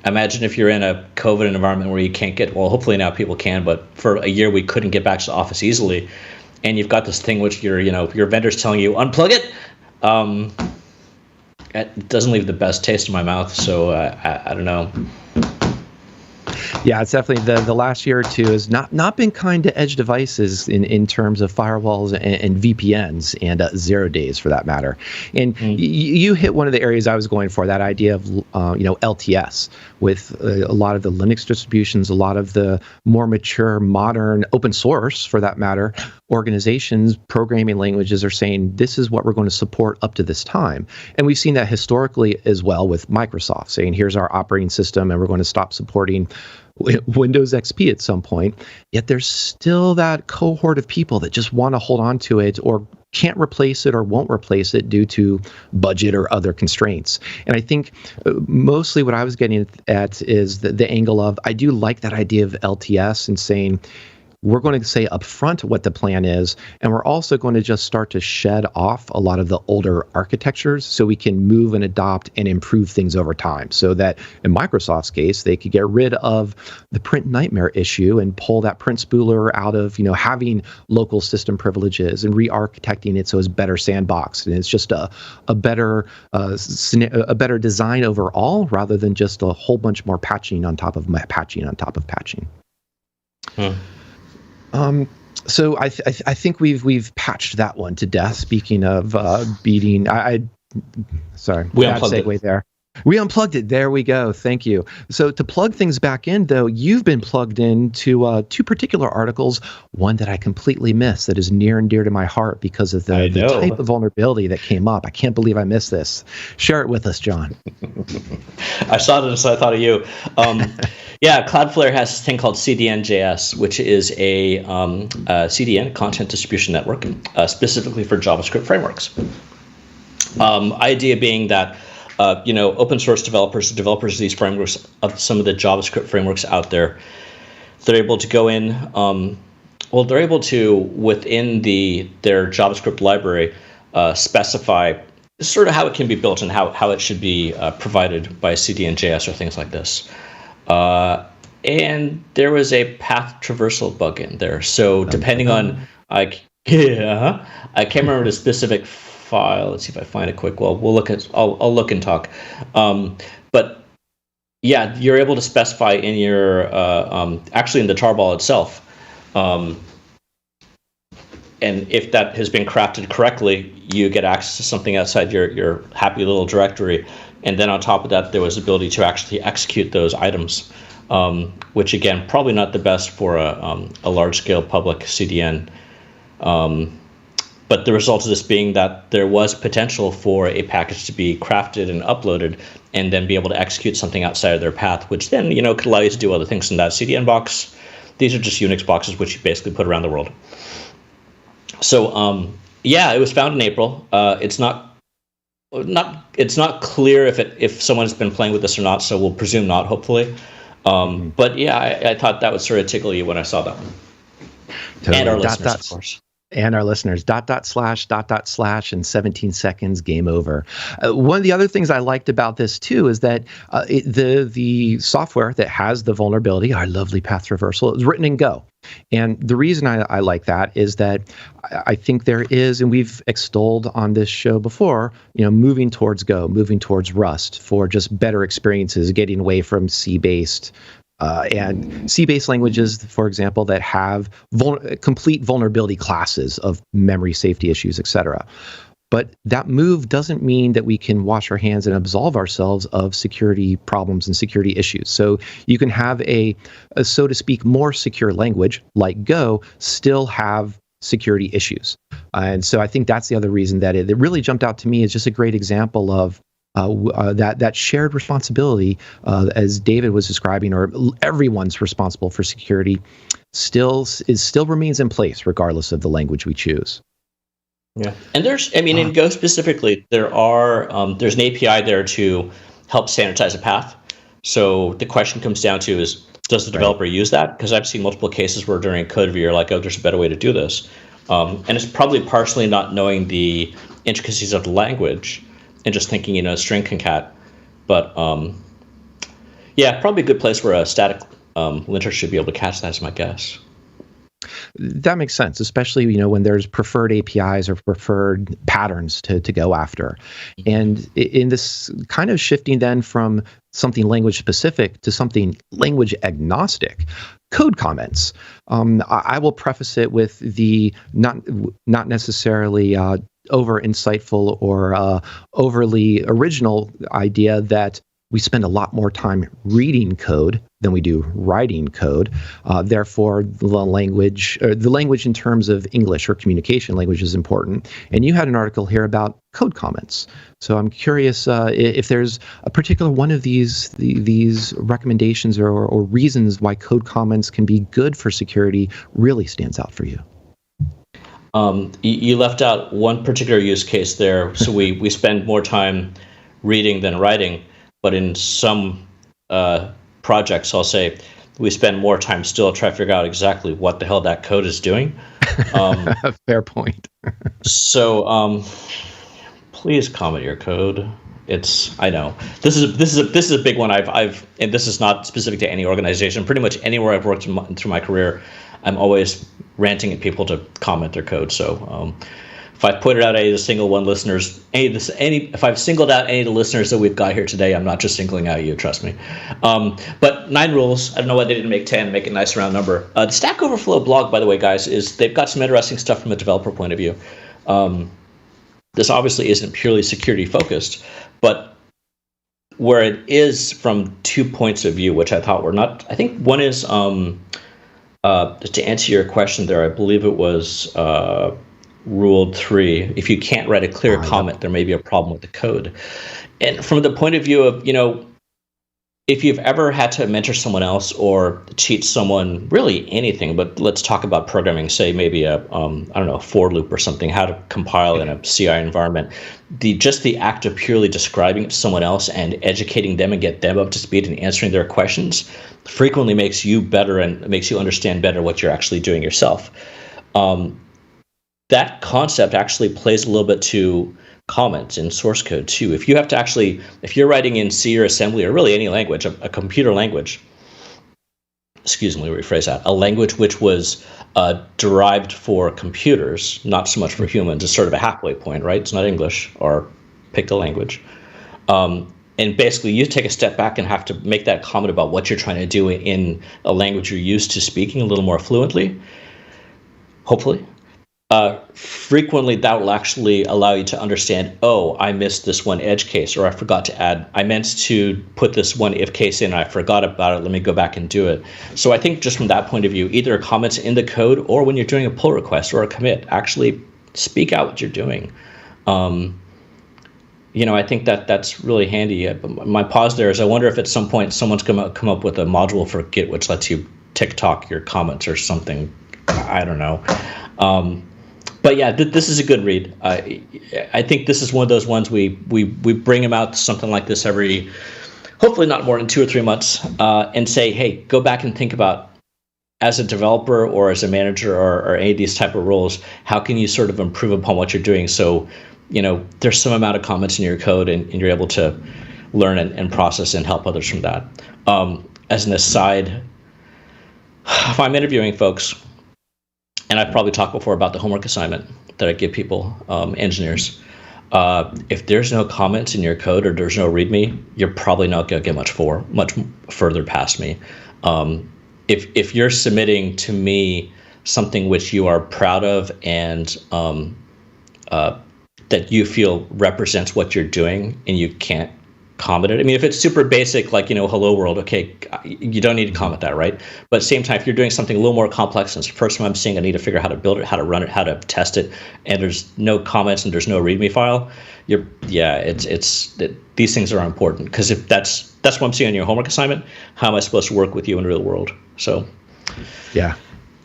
Imagine if you're in a COVID environment where you can't hopefully now people can, but for a year we couldn't get back to the office easily. And you've got this thing which your vendor's telling you, unplug it. It doesn't leave the best taste in my mouth, so I don't know.
Yeah, it's definitely the last year or two has not been kind to edge devices in terms of firewalls and VPNs and 0 days for that matter. And you hit one of the areas I was going for, that idea of LTS with a lot of the Linux distributions, a lot of the more mature, modern, open source for that matter, organizations, programming languages are saying this is what we're going to support up to this time. And we've seen that historically as well with Microsoft saying here's our operating system and we're going to stop supporting Windows XP at some point. Yet there's still that cohort of people that just want to hold on to it or can't replace it or won't replace it due to budget or other constraints. And I think mostly what I was getting at is the angle of, I do like that idea of LTS and saying, we're going to say upfront what the plan is, and we're also going to just start to shed off a lot of the older architectures so we can move and adopt and improve things over time. So that in Microsoft's case, they could get rid of the print nightmare issue and pull that print spooler out of, having local system privileges and re-architecting it so it's better sandboxed, and it's just a better design overall, rather than just a whole bunch more patching on top of patching on top of patching. So I think we've patched that one to death. Speaking of beating, sorry,
we
bad
unplugged
segue
it.
there. We unplugged it. There we go. Thank you. So to plug things back in, though, you've been plugged into two particular articles. One that I completely missed that is near and dear to my heart because of the type of vulnerability that came up. I can't believe I missed this. Share it with us, John.
I saw it, so I thought of you. Yeah, Cloudflare has this thing called CDN.js, which is a CDN, content distribution network, specifically for JavaScript frameworks. Idea being that open source developers of these frameworks, of some of the JavaScript frameworks out there, they're able to go in. They're able to, within their JavaScript library, specify sort of how it can be built and how it should be provided by CDN.js or things like this. And there was a path traversal bug in there. So depending on, I can't remember the specific file. Let's see if I find it quick. Well, I'll look and talk. But yeah, you're able to specify in your actually in the tarball itself. And if that has been crafted correctly, you get access to something outside your happy little directory. And then on top of that, there was the ability to actually execute those items, which again, probably not the best for a large-scale public CDN. But the result of this being that there was potential for a package to be crafted and uploaded and then be able to execute something outside of their path, which then, could allow you to do other things in that CDN box. These are just Unix boxes, which you basically put around the world. So, it was found in April. It's not clear if someone's been playing with this or not, so we'll presume not, hopefully. But yeah, I thought that would sort of tickle you when I saw that one. Totally. And our listeners, of course.
And our listeners, .. in 17 seconds, game over. One of the other things I liked about this, too, is that the software that has the vulnerability, our lovely path traversal, is written in Go. And the reason I like that is that I think there is, and we've extolled on this show before, moving towards Go, moving towards Rust for just better experiences, getting away from C-based and C-based languages, for example, that have complete vulnerability classes of memory safety issues, etc. But that move doesn't mean that we can wash our hands and absolve ourselves of security problems and security issues. So you can have a so to speak, more secure language like Go still have security issues. And so I think that's the other reason that it really jumped out to me as just a great example of that shared responsibility, as David was describing, or everyone's responsible for security, still remains in place regardless of the language we choose.
Yeah, and in Go specifically, there's an API there to help sanitize a path. So the question comes down to is, does the developer use that? Because I've seen multiple cases where during code review, you're like, oh, there's a better way to do this. And it's probably partially not knowing the intricacies of the language and just thinking, string concat. But probably a good place where a static linter should be able to catch that, is my guess.
That makes sense, especially when there's preferred APIs or preferred patterns to go after. And in this kind of shifting then from something language specific to something language agnostic, code comments. I will preface it with the not necessarily over insightful or overly original idea that we spend a lot more time reading code than we do writing code. Therefore, the language in terms of English or communication language is important. And you had an article here about code comments. So I'm curious if there's a particular one of these recommendations or reasons why code comments can be good for security really stands out for you.
You left out one particular use case there. So we spend more time reading than writing. But in some projects, I'll say, we spend more time still trying to figure out exactly what the hell that code is doing.
Fair point.
So please comment your code. I know this is a big one. I've and this is not specific to any organization. Pretty much anywhere I've worked through my career, I'm always ranting at people to comment their code. So if I've pointed out any of the single one listeners, if I've singled out any of the listeners that we've got here today, I'm not just singling out you. Trust me. But 9 rules. I don't know why they didn't make 10. Make a nice round number. The Stack Overflow blog, by the way, guys, they've got some interesting stuff from a developer point of view. This obviously isn't purely security focused, but where it is from 2 points of view, which I thought were not. I think one is to answer your question there. I believe it was. Rule 3, if you can't write a clear comment, there may be a problem with the code. And from the point of view of, if you've ever had to mentor someone else or teach someone really anything, but let's talk about programming, say maybe a for loop or something, how to compile in a CI environment, just the act of purely describing it to someone else and educating them and get them up to speed and answering their questions frequently makes you better and makes you understand better what you're actually doing yourself. That concept actually plays a little bit to comments in source code too. If you're writing in C or assembly or really any language, a computer language, excuse me, let me rephrase that, a language which was derived for computers, not so much for humans, is sort of a halfway point, right? It's not English, or pick a language. And basically you take a step back and have to make that comment about what you're trying to do in a language you're used to speaking a little more fluently, hopefully. Frequently that will actually allow you to understand, I missed this one edge case, or I meant to put this one if case in, I forgot about it, let me go back and do it. So I think just from that point of view, either comments in the code or when you're doing a pull request or a commit, actually speak out what you're doing. I think that's really handy. My pause there is I wonder if at some point someone's come up with a module for Git which lets you TikTok your comments or something. I don't know. But yeah, this is a good read. I think this is one of those ones we bring them out something like this every, hopefully not more than 2 or 3 months, and say, hey, go back and think about, as a developer or as a manager or any of these type of roles, how can you sort of improve upon what you're doing? So, there's some amount of comments in your code and you're able to learn and process and help others from that. As an aside, if I'm interviewing folks, and I've probably talked before about the homework assignment that I give people, engineers. If there's no comments in your code or there's no README, you're probably not going to get much further past me. If you're submitting to me something which you are proud of and that you feel represents what you're doing and you can't comment it. I mean, if it's super basic, like, hello world, okay, you don't need to comment that, right? But at the same time, if you're doing something a little more complex, and it's the first time I'm seeing I need to figure out how to build it, how to run it, how to test it, and there's no comments and there's no README file, these things are important, because if that's what I'm seeing on your homework assignment, how am I supposed to work with you in the real world? So, yeah,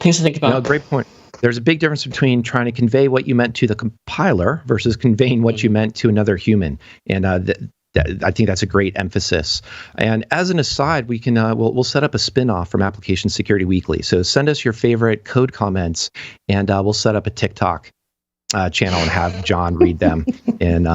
things to think about.
Great point. There's a big difference between trying to convey what you meant to the compiler versus conveying what you meant to another human, and I think that's a great emphasis. And as an aside, we can we'll set up a spin-off from Application Security Weekly. So send us your favorite code comments, and we'll set up a TikTok channel and have John read them in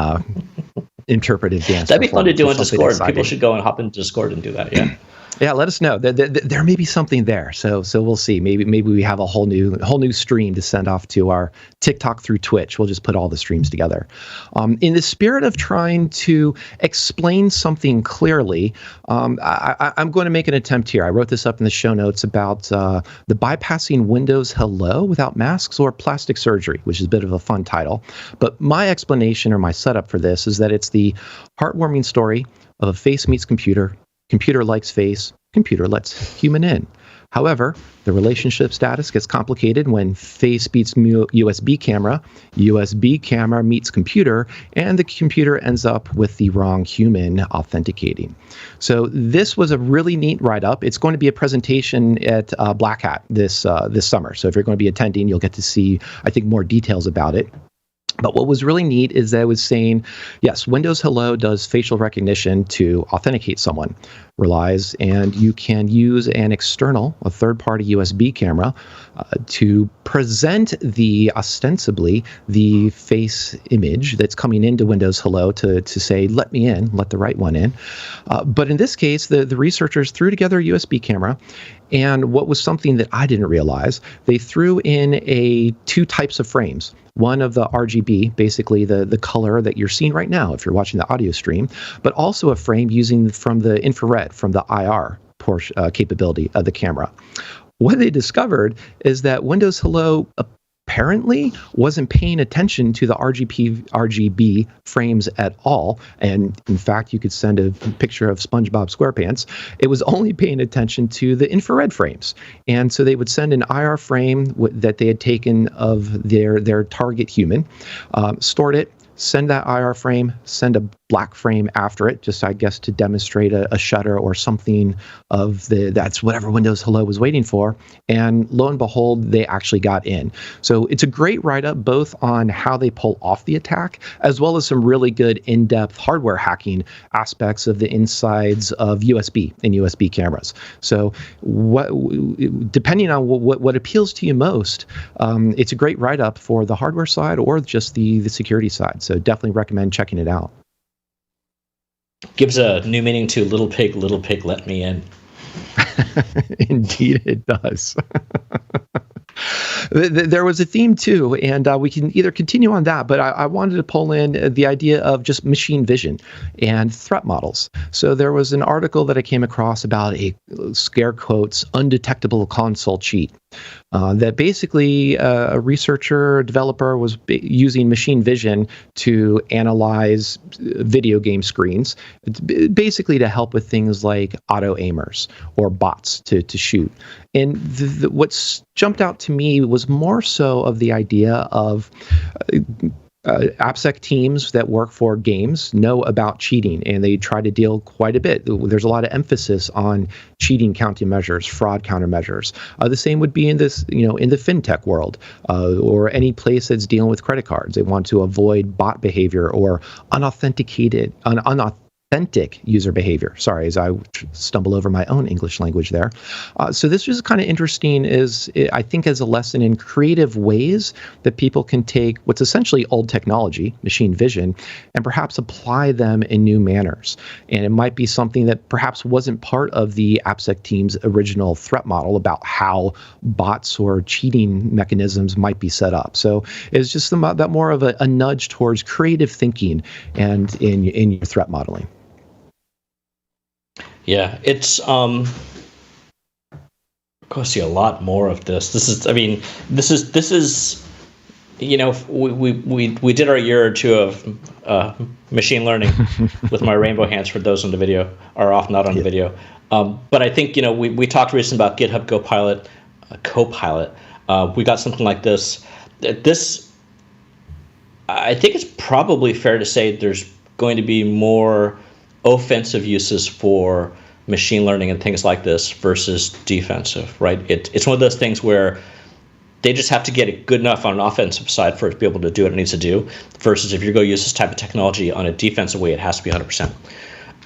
interpretive dance.
That'd be fun to do on Discord. Exciting. People should go and hop into Discord and do that. Yeah.
Yeah, let us know. There may be something there. So we'll see. Maybe we have a whole new stream to send off to our TikTok through Twitch. We'll just put all the streams together. In the spirit of trying to explain something clearly, I'm going to make an attempt here. I wrote this up in the show notes about the bypassing Windows Hello without masks or plastic surgery, which is a bit of a fun title. But my explanation or my setup for this is that it's the heartwarming story of a face meets computer. Computer likes face, computer lets human in. However, the relationship status gets complicated when face beats USB camera meets computer, and the computer ends up with the wrong human authenticating. So this was a really neat write-up. It's going to be a presentation at Black Hat this summer. So if you're going to be attending, you'll get to see, I think, more details about it. But what was really neat is that it was saying, yes, Windows Hello does facial recognition to authenticate someone, relies, and you can use an external, a third-party USB camera to present ostensibly the face image that's coming into Windows Hello to say, let me in, let the right one in. But in this case, the researchers threw together a USB camera, and what was something that I didn't realize, they threw in two types of frames. One of the RGB, basically the color that you're seeing right now if you're watching the audio stream, but also a frame using from the infrared, from the IR capability of the camera. What they discovered is that Windows Hello apparently wasn't paying attention to the RGB frames at all. And in fact, you could send a picture of SpongeBob SquarePants. It was only paying attention to the infrared frames. And so they would send an IR frame that they had taken of their target human, stored it, send that IR frame, send a black frame after it, just I guess to demonstrate a shutter or something of that's whatever Windows Hello was waiting for. And lo and behold, they actually got in. So it's a great write-up both on how they pull off the attack, as well as some really good in-depth hardware hacking aspects of the insides of USB and USB cameras. So depending on what appeals to you most, it's a great write-up for the hardware side or just the security side. So definitely recommend checking it out.
Gives a new meaning to little pig, let me in.
Indeed, it does. There was a theme too, and we can either continue on that, but I wanted to pull in the idea of just machine vision and threat models. So there was an article that I came across about a scare quotes undetectable console cheat. That basically a researcher, developer was using machine vision to analyze video game screens, basically to help with things like auto aimers or bots to shoot. And what's jumped out to me was more so of the idea of AppSec teams that work for games know about cheating, and they try to deal quite a bit. There's a lot of emphasis on cheating countermeasures, fraud countermeasures. The same would be in this, in the fintech world, or any place that's dealing with credit cards. They want to avoid bot behavior or unauthentic user behavior. Sorry, as I stumble over my own English language there. So this was kind of interesting, I think, as a lesson in creative ways that people can take what's essentially old technology, machine vision, and perhaps apply them in new manners. And it might be something that perhaps wasn't part of the AppSec team's original threat model about how bots or cheating mechanisms might be set up. So it's just that more of a nudge towards creative thinking and in your threat modeling.
Yeah, it's going to see a lot more of this. This is we did our year or two of machine learning with my rainbow hands for those on the video or off not on the video. But I think we talked recently about GitHub Copilot. We got something like this. I think it's probably fair to say there's going to be more offensive uses for machine learning and things like this versus defensive, right? It's one of those things where they just have to get it good enough on an offensive side for it to be able to do what it needs to do, versus if you're going to use this type of technology on a defensive way, it has to be 100%.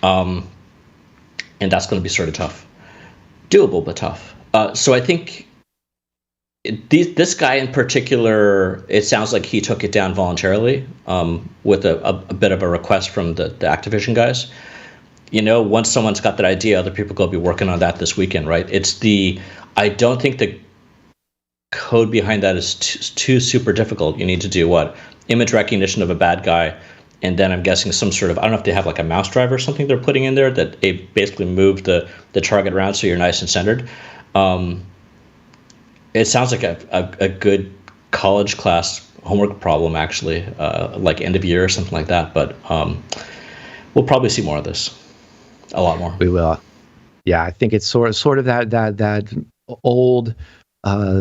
And that's going to be sort of tough. Doable, but tough. So I think this guy in particular, it sounds like he took it down voluntarily with a bit of a request from the Activision guys. Once someone's got that idea, other people go be working on that this weekend, right? I don't think the code behind that is too super difficult. You need to do image recognition of a bad guy, and then I'm guessing some sort of, I don't know if they have like a mouse driver or something they're putting in there that they basically move the target around so you're nice and centered. It sounds like a good college class homework problem, actually, like end of year or something like that. But we'll probably see more of this, a lot more.
We will. Yeah, I think it's sort of that old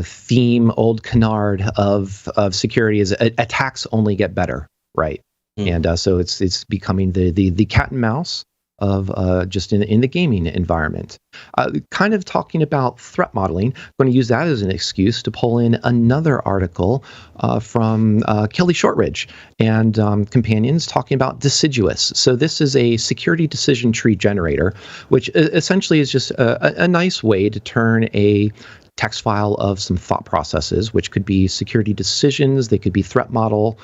theme, old canard of security is attacks only get better, right? And so it's becoming the cat and mouse of just in the gaming environment. Kind of talking about threat modeling, I'm going to use that as an excuse to pull in another article from Kelly Shortridge and companions talking about deciduous. So this is a security decision tree generator, which essentially is just a nice way to turn a text file of some thought processes, which could be security decisions, they could be threat model,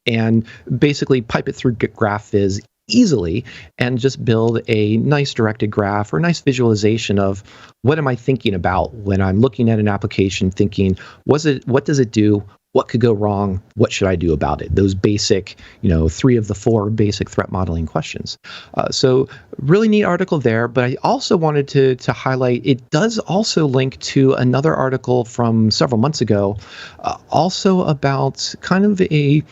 and basically pipe it through GraphViz easily and just build a nice directed graph or nice visualization of what am I thinking about when I'm looking at an application, thinking, what does it do? What could go wrong? What should I do about it? Those basic, 3 of the 4 basic threat modeling questions. So really neat article there, but I also wanted to highlight, it does also link to another article from several months ago, also about kind of a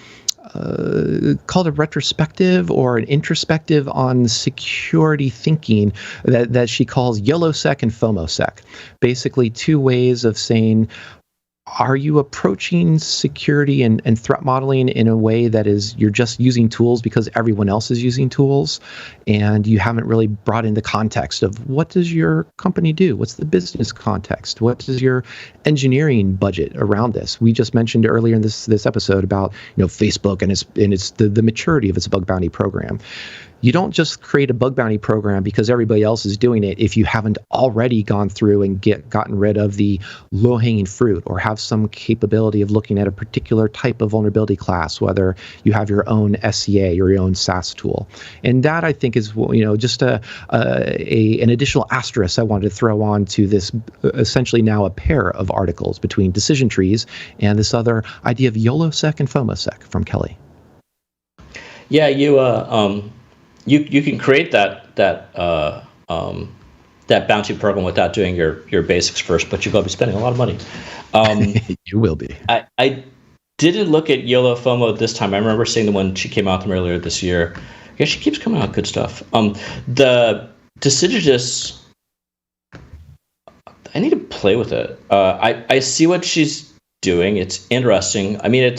called a retrospective or an introspective on security thinking that she calls YOLOSEC and FOMOSEC. Basically 2 ways of saying, are you approaching security and threat modeling in a way that is you're just using tools because everyone else is using tools and you haven't really brought in the context of what does your company do? What's the business context? What is your engineering budget around this? We just mentioned earlier in this episode about Facebook and its the maturity of its bug bounty program. You don't just create a bug bounty program because everybody else is doing it if you haven't already gone through and gotten rid of the low-hanging fruit or have some capability of looking at a particular type of vulnerability class, whether you have your own SCA or your own SaaS tool. And that, I think, is just an additional asterisk I wanted to throw on to this essentially now a pair of articles between decision trees and this other idea of YOLOSEC and FOMOSEC from Kelly.
Yeah, You can create that bounty program without doing your basics first, but you're going to be spending a lot of money.
You will be.
I didn't look at YOLO FOMO this time. I remember seeing the one she came out from earlier this year. Yeah, she keeps coming out with good stuff. The deciduous, I need to play with it. I see what she's doing. It's interesting. I mean,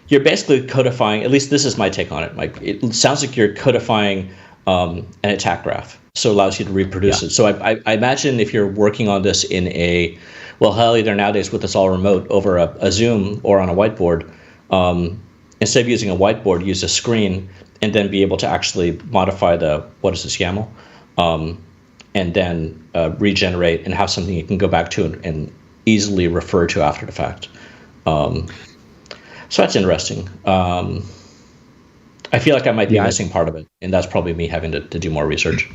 you're basically codifying, at least this is my take on it, Mike. It sounds like you're codifying an attack graph, so it allows you to reproduce it. So I imagine if you're working on this in either nowadays with this all remote over a Zoom or on a whiteboard, instead of using a whiteboard, use a screen and then be able to actually modify YAML, and then regenerate and have something you can go back to and easily refer to after the fact. So that's interesting. I feel like I might be missing part of it, and that's probably me having to do more research.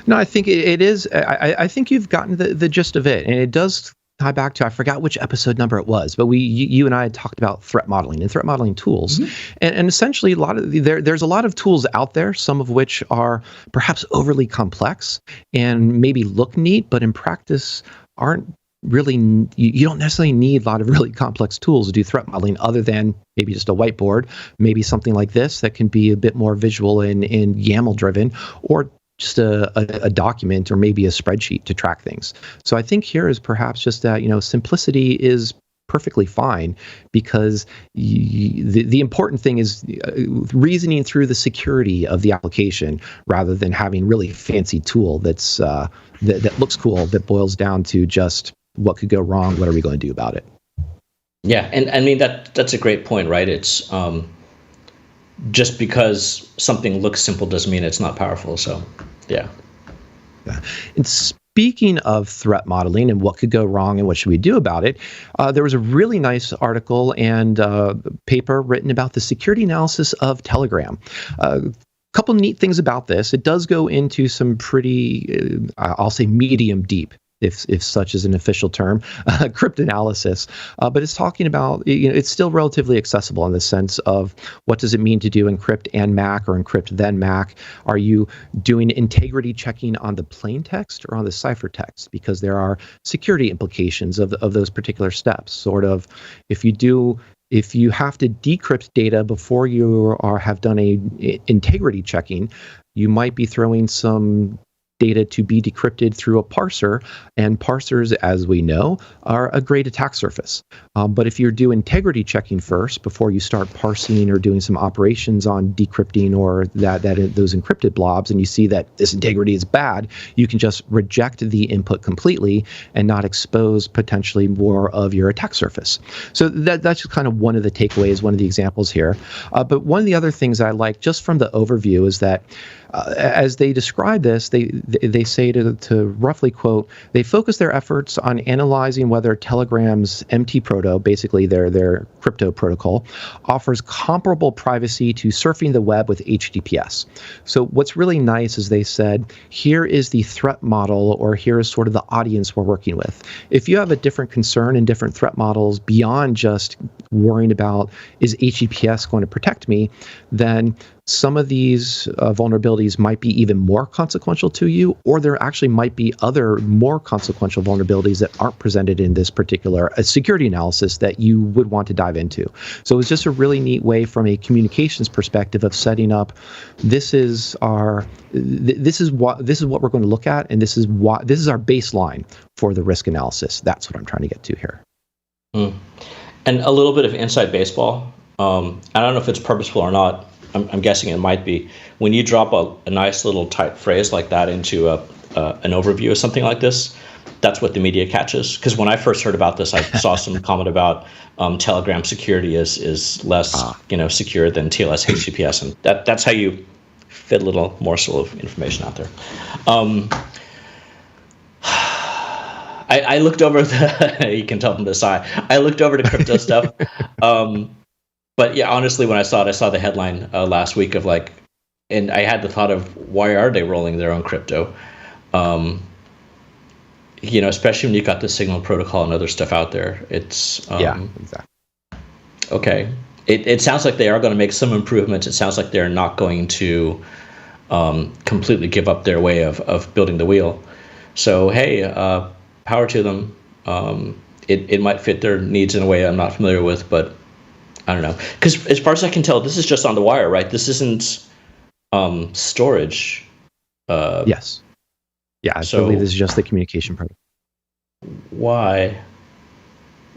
No, I think it is. I think you've gotten the gist of it, and it does tie back to, I forgot which episode number it was, but you and I had talked about threat modeling and threat modeling tools, and essentially there's a lot of tools out there, some of which are perhaps overly complex and maybe look neat, but in practice aren't really, you don't necessarily need a lot of really complex tools to do threat modeling other than maybe just a whiteboard, maybe something like this that can be a bit more visual and YAML driven, or just a document or maybe a spreadsheet to track things. So I think here is perhaps just that, simplicity is perfectly fine, because the important thing is reasoning through the security of the application rather than having really fancy tool that's that looks cool, that boils down to just what could go wrong, what are we going to do about it.
Yeah, and I mean that's a great point, right? It's just because something looks simple doesn't mean it's not powerful. So yeah.
And speaking of threat modeling and what could go wrong and what should we do about it, there was a really nice article and paper written about the security analysis of Telegram. Couple neat things about this. It does go into some pretty, I'll say medium deep, if such is an official term, cryptanalysis. But it's talking about, it's still relatively accessible in the sense of what does it mean to do encrypt and MAC or encrypt then MAC? Are you doing integrity checking on the plain text or on the ciphertext? Because there are security implications of those particular steps. Sort of, if you have to decrypt data before you have done a integrity checking, you might be throwing some data to be decrypted through a parser, and parsers, as we know, are a great attack surface. But if you do integrity checking first before you start parsing or doing some operations on decrypting or those encrypted blobs, and you see that this integrity is bad, you can just reject the input completely and not expose potentially more of your attack surface. So that's just kind of one of the takeaways, one of the examples here. But one of the other things I like just from the overview is that as they describe this, they say to roughly quote, they focus their efforts on analyzing whether Telegram's MT Proto, basically their crypto protocol, offers comparable privacy to surfing the web with HTTPS. So what's really nice is they said, here is the threat model, or here is sort of the audience we're working with. If you have a different concern and different threat models beyond just worrying about, is HTTPS going to protect me, then some of these vulnerabilities might be even more consequential to you, or there actually might be other more consequential vulnerabilities that aren't presented in this particular security analysis that you would want to dive into. So it's just a really neat way from a communications perspective of setting up, this is what we're going to look at, and this is our baseline for the risk analysis. That's what I'm trying to get to here.
And a little bit of inside baseball. I don't know if it's purposeful or not. I'm guessing it might be. When you drop a nice little tight phrase like that into an overview of something like this, that's what the media catches. Because when I first heard about this, I saw some comment about Telegram security is less secure than TLS HTTPS, and that's how you fit a little morsel of information out there. I looked over you can tell from the side. I looked over the crypto stuff. But yeah, honestly, when I saw the headline last week of and I had the thought of, why are they rolling their own crypto? Especially when you got the Signal protocol and other stuff out there. It's
exactly.
Okay. It sounds like they are going to make some improvements. It sounds like they're not going to completely give up their way of building the wheel. So hey, power to them. It might fit their needs in a way I'm not familiar with, but I don't know. Because as far as I can tell, this is just on the wire, right? This isn't storage.
Yes. Yeah, I believe this is just the communication part.
Why?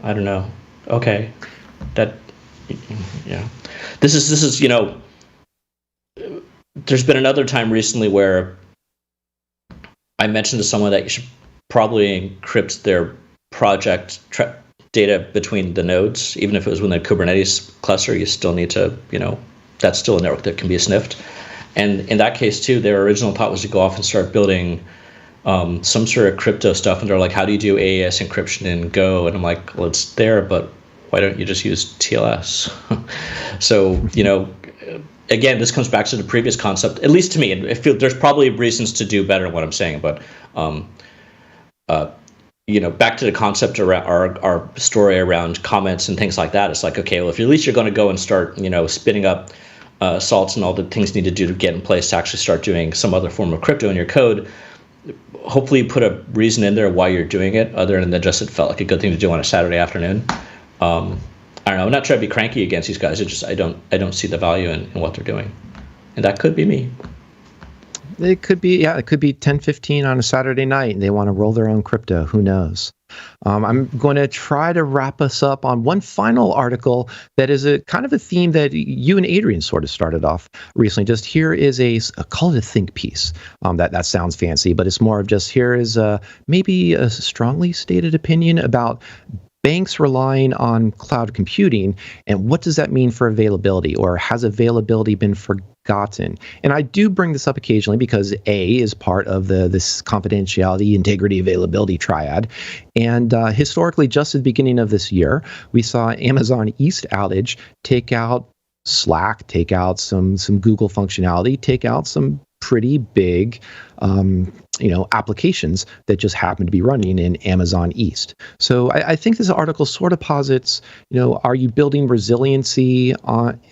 I don't know. Okay. Yeah. This is there's been another time recently where I mentioned to someone that you should probably encrypt their project data between the nodes. Even if it was within a Kubernetes cluster, you still need to, that's still a network that can be sniffed. And in that case too, their original thought was to go off and start building some sort of crypto stuff. And they're like, how do you do AES encryption in Go? And I'm like, well, it's there, but why don't you just use TLS? So, again, this comes back to the previous concept, at least to me. I feel there's probably reasons to do better in what I'm saying, but back to the concept around our story around comments and things like that. It's like, okay, well, if at least you're going to go and start, spinning up salts and all the things you need to do to get in place to actually start doing some other form of crypto in your code, hopefully you put a reason in there why you're doing it, other than just it felt like a good thing to do on a Saturday afternoon. I don't know. I'm not trying to be cranky against these guys. It's just I don't see the value in what they're doing, and that could be me.
It could be, it could be 10:15 on a Saturday night and they want to roll their own crypto. Who knows? I'm going to try to wrap us up on one final article that is a kind of a theme that you and Adrian sort of started off recently. Just here is call it a think piece. That sounds fancy, but it's more of just here is maybe a strongly stated opinion about banks relying on cloud computing, and what does that mean for availability, or has availability been forgotten? And I do bring this up occasionally because A is part of this confidentiality, integrity, availability triad. And historically, just at the beginning of this year, we saw Amazon East outage take out Slack, take out some Google functionality, take out some pretty big applications that just happen to be running in Amazon East. So I think this article sort of posits, are you building resiliency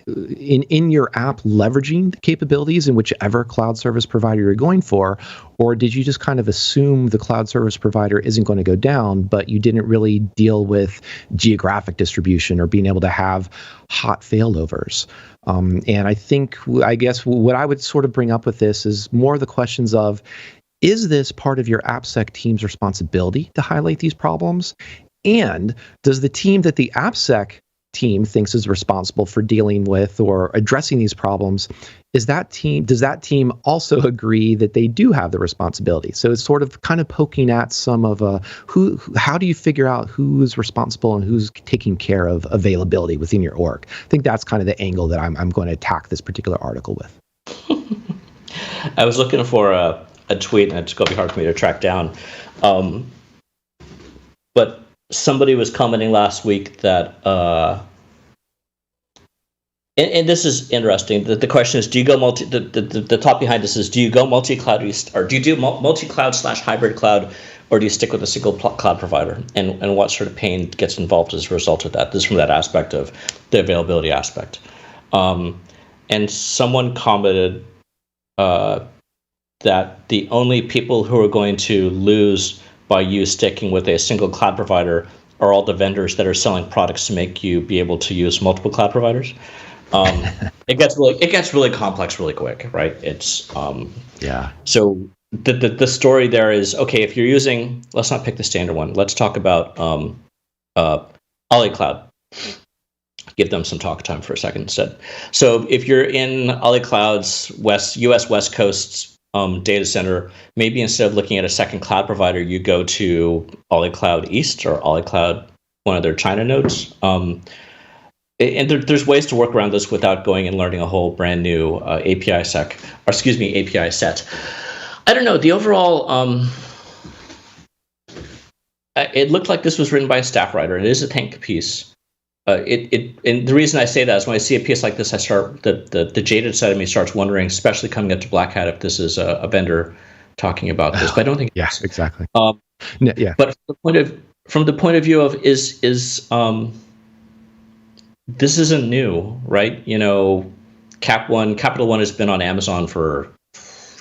in your app, leveraging the capabilities in whichever cloud service provider you're going for, or did you just kind of assume the cloud service provider isn't going to go down, but you didn't really deal with geographic distribution or being able to have hot failovers? And I guess what I would sort of bring up with this is more the questions of, is this part of your AppSec team's responsibility to highlight these problems? And does the team that the AppSec team thinks is responsible for dealing with or addressing these problems, does that team also agree that they do have the responsibility? So it's sort of kind of poking at some of how do you figure out who's responsible and who's taking care of availability within your org? I think that's kind of the angle that I'm going to attack this particular article with.
I was looking for a tweet, and it's going to be hard for me to track down. But somebody was commenting last week that, and this is interesting. The question is, do you go the thought behind this is, do you go multi-cloud, or do you do multi-cloud / hybrid cloud, or do you stick with a single cloud provider? And what sort of pain gets involved as a result of that? This is from that aspect of the availability aspect. And someone commented that the only people who are going to lose by you sticking with a single cloud provider are all the vendors that are selling products to make you be able to use multiple cloud providers. It gets really complex really quick, right? It's
yeah.
So the story there is, okay, if you're using, let's not pick the standard one. Let's talk about Ali Cloud. Give them some talk time for a second instead. So if you're in Ali Cloud's US West Coast data center, maybe instead of looking at a second cloud provider, you go to Ali Cloud East or Ali Cloud, one of their China nodes. And there's ways to work around this without going and learning a whole brand new API set. I don't know. The overall, it looked like this was written by a staff writer. It is a think piece. And the reason I say that is when I see a piece like this, I start the jaded side of me starts wondering, especially coming up to Black Hat, if this is a vendor talking about this. But I don't think.
Yes, exactly.
Yeah. But from the point of view of this isn't new, right? You know, Capital One has been on Amazon for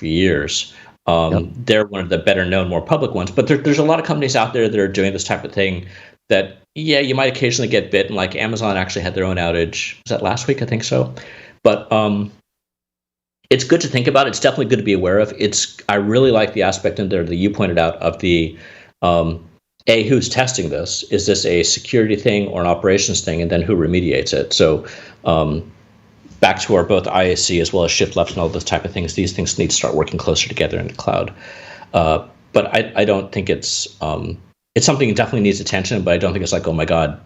years. They're one of the better known, more public ones. But there's a lot of companies out there that are doing this type of thing that, yeah, you might occasionally get bit. And like Amazon actually had their own outage. Was that last week? I think so. But it's good to think about. It's definitely good to be aware of. I really like the aspect in there that you pointed out of the who's testing this? Is this a security thing or an operations thing? And then who remediates it? So back to our both IAC as well as shift left and all those type of things, these things need to start working closer together in the cloud. But I don't think it's something that definitely needs attention, but I don't think it's like, oh my God,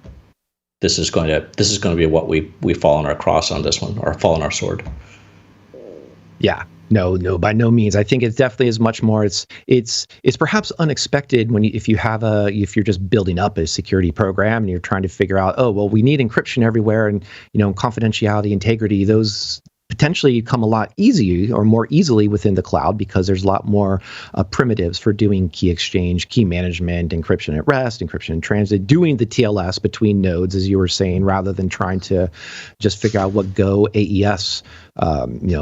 this is going to be what we fall on our cross on this one, or fall on our sword.
Yeah. No, by no means. I think it definitely is much more. It's perhaps unexpected if you're just building up a security program and you're trying to figure out, oh, well, we need encryption everywhere, and confidentiality, integrity, those potentially come a lot easier or more easily within the cloud because there's a lot more primitives for doing key exchange, key management, encryption at rest, encryption in transit, doing the TLS between nodes, as you were saying, rather than trying to just figure out what Go AES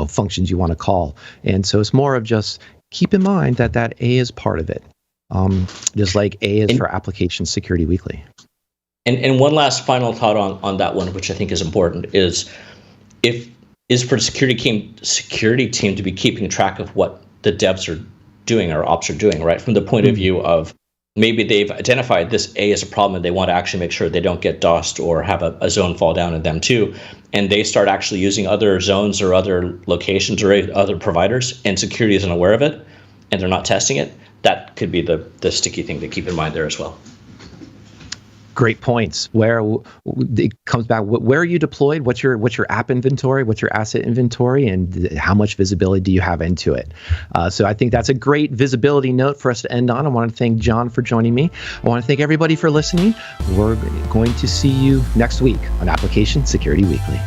functions you want to call. And so it's more of just keep in mind that A is part of it, just like A is for Application Security Weekly.
And one last final thought on that one, which I think is important, is for the security team to be keeping track of what the devs are doing or ops are doing, right? From the point of view of maybe they've identified this A as a problem and they want to actually make sure they don't get DOSed or have a zone fall down in them too. And they start actually using other zones or other locations or other providers, and security isn't aware of it and they're not testing it. That could be the sticky thing to keep in mind there as well.
Great points. Where it comes back, where are you deployed? What's your app inventory? What's your asset inventory? And how much visibility do you have into it? So I think that's a great visibility note for us to end on. I want to thank John for joining me. I want to thank everybody for listening. We're going to see you next week on Application Security Weekly.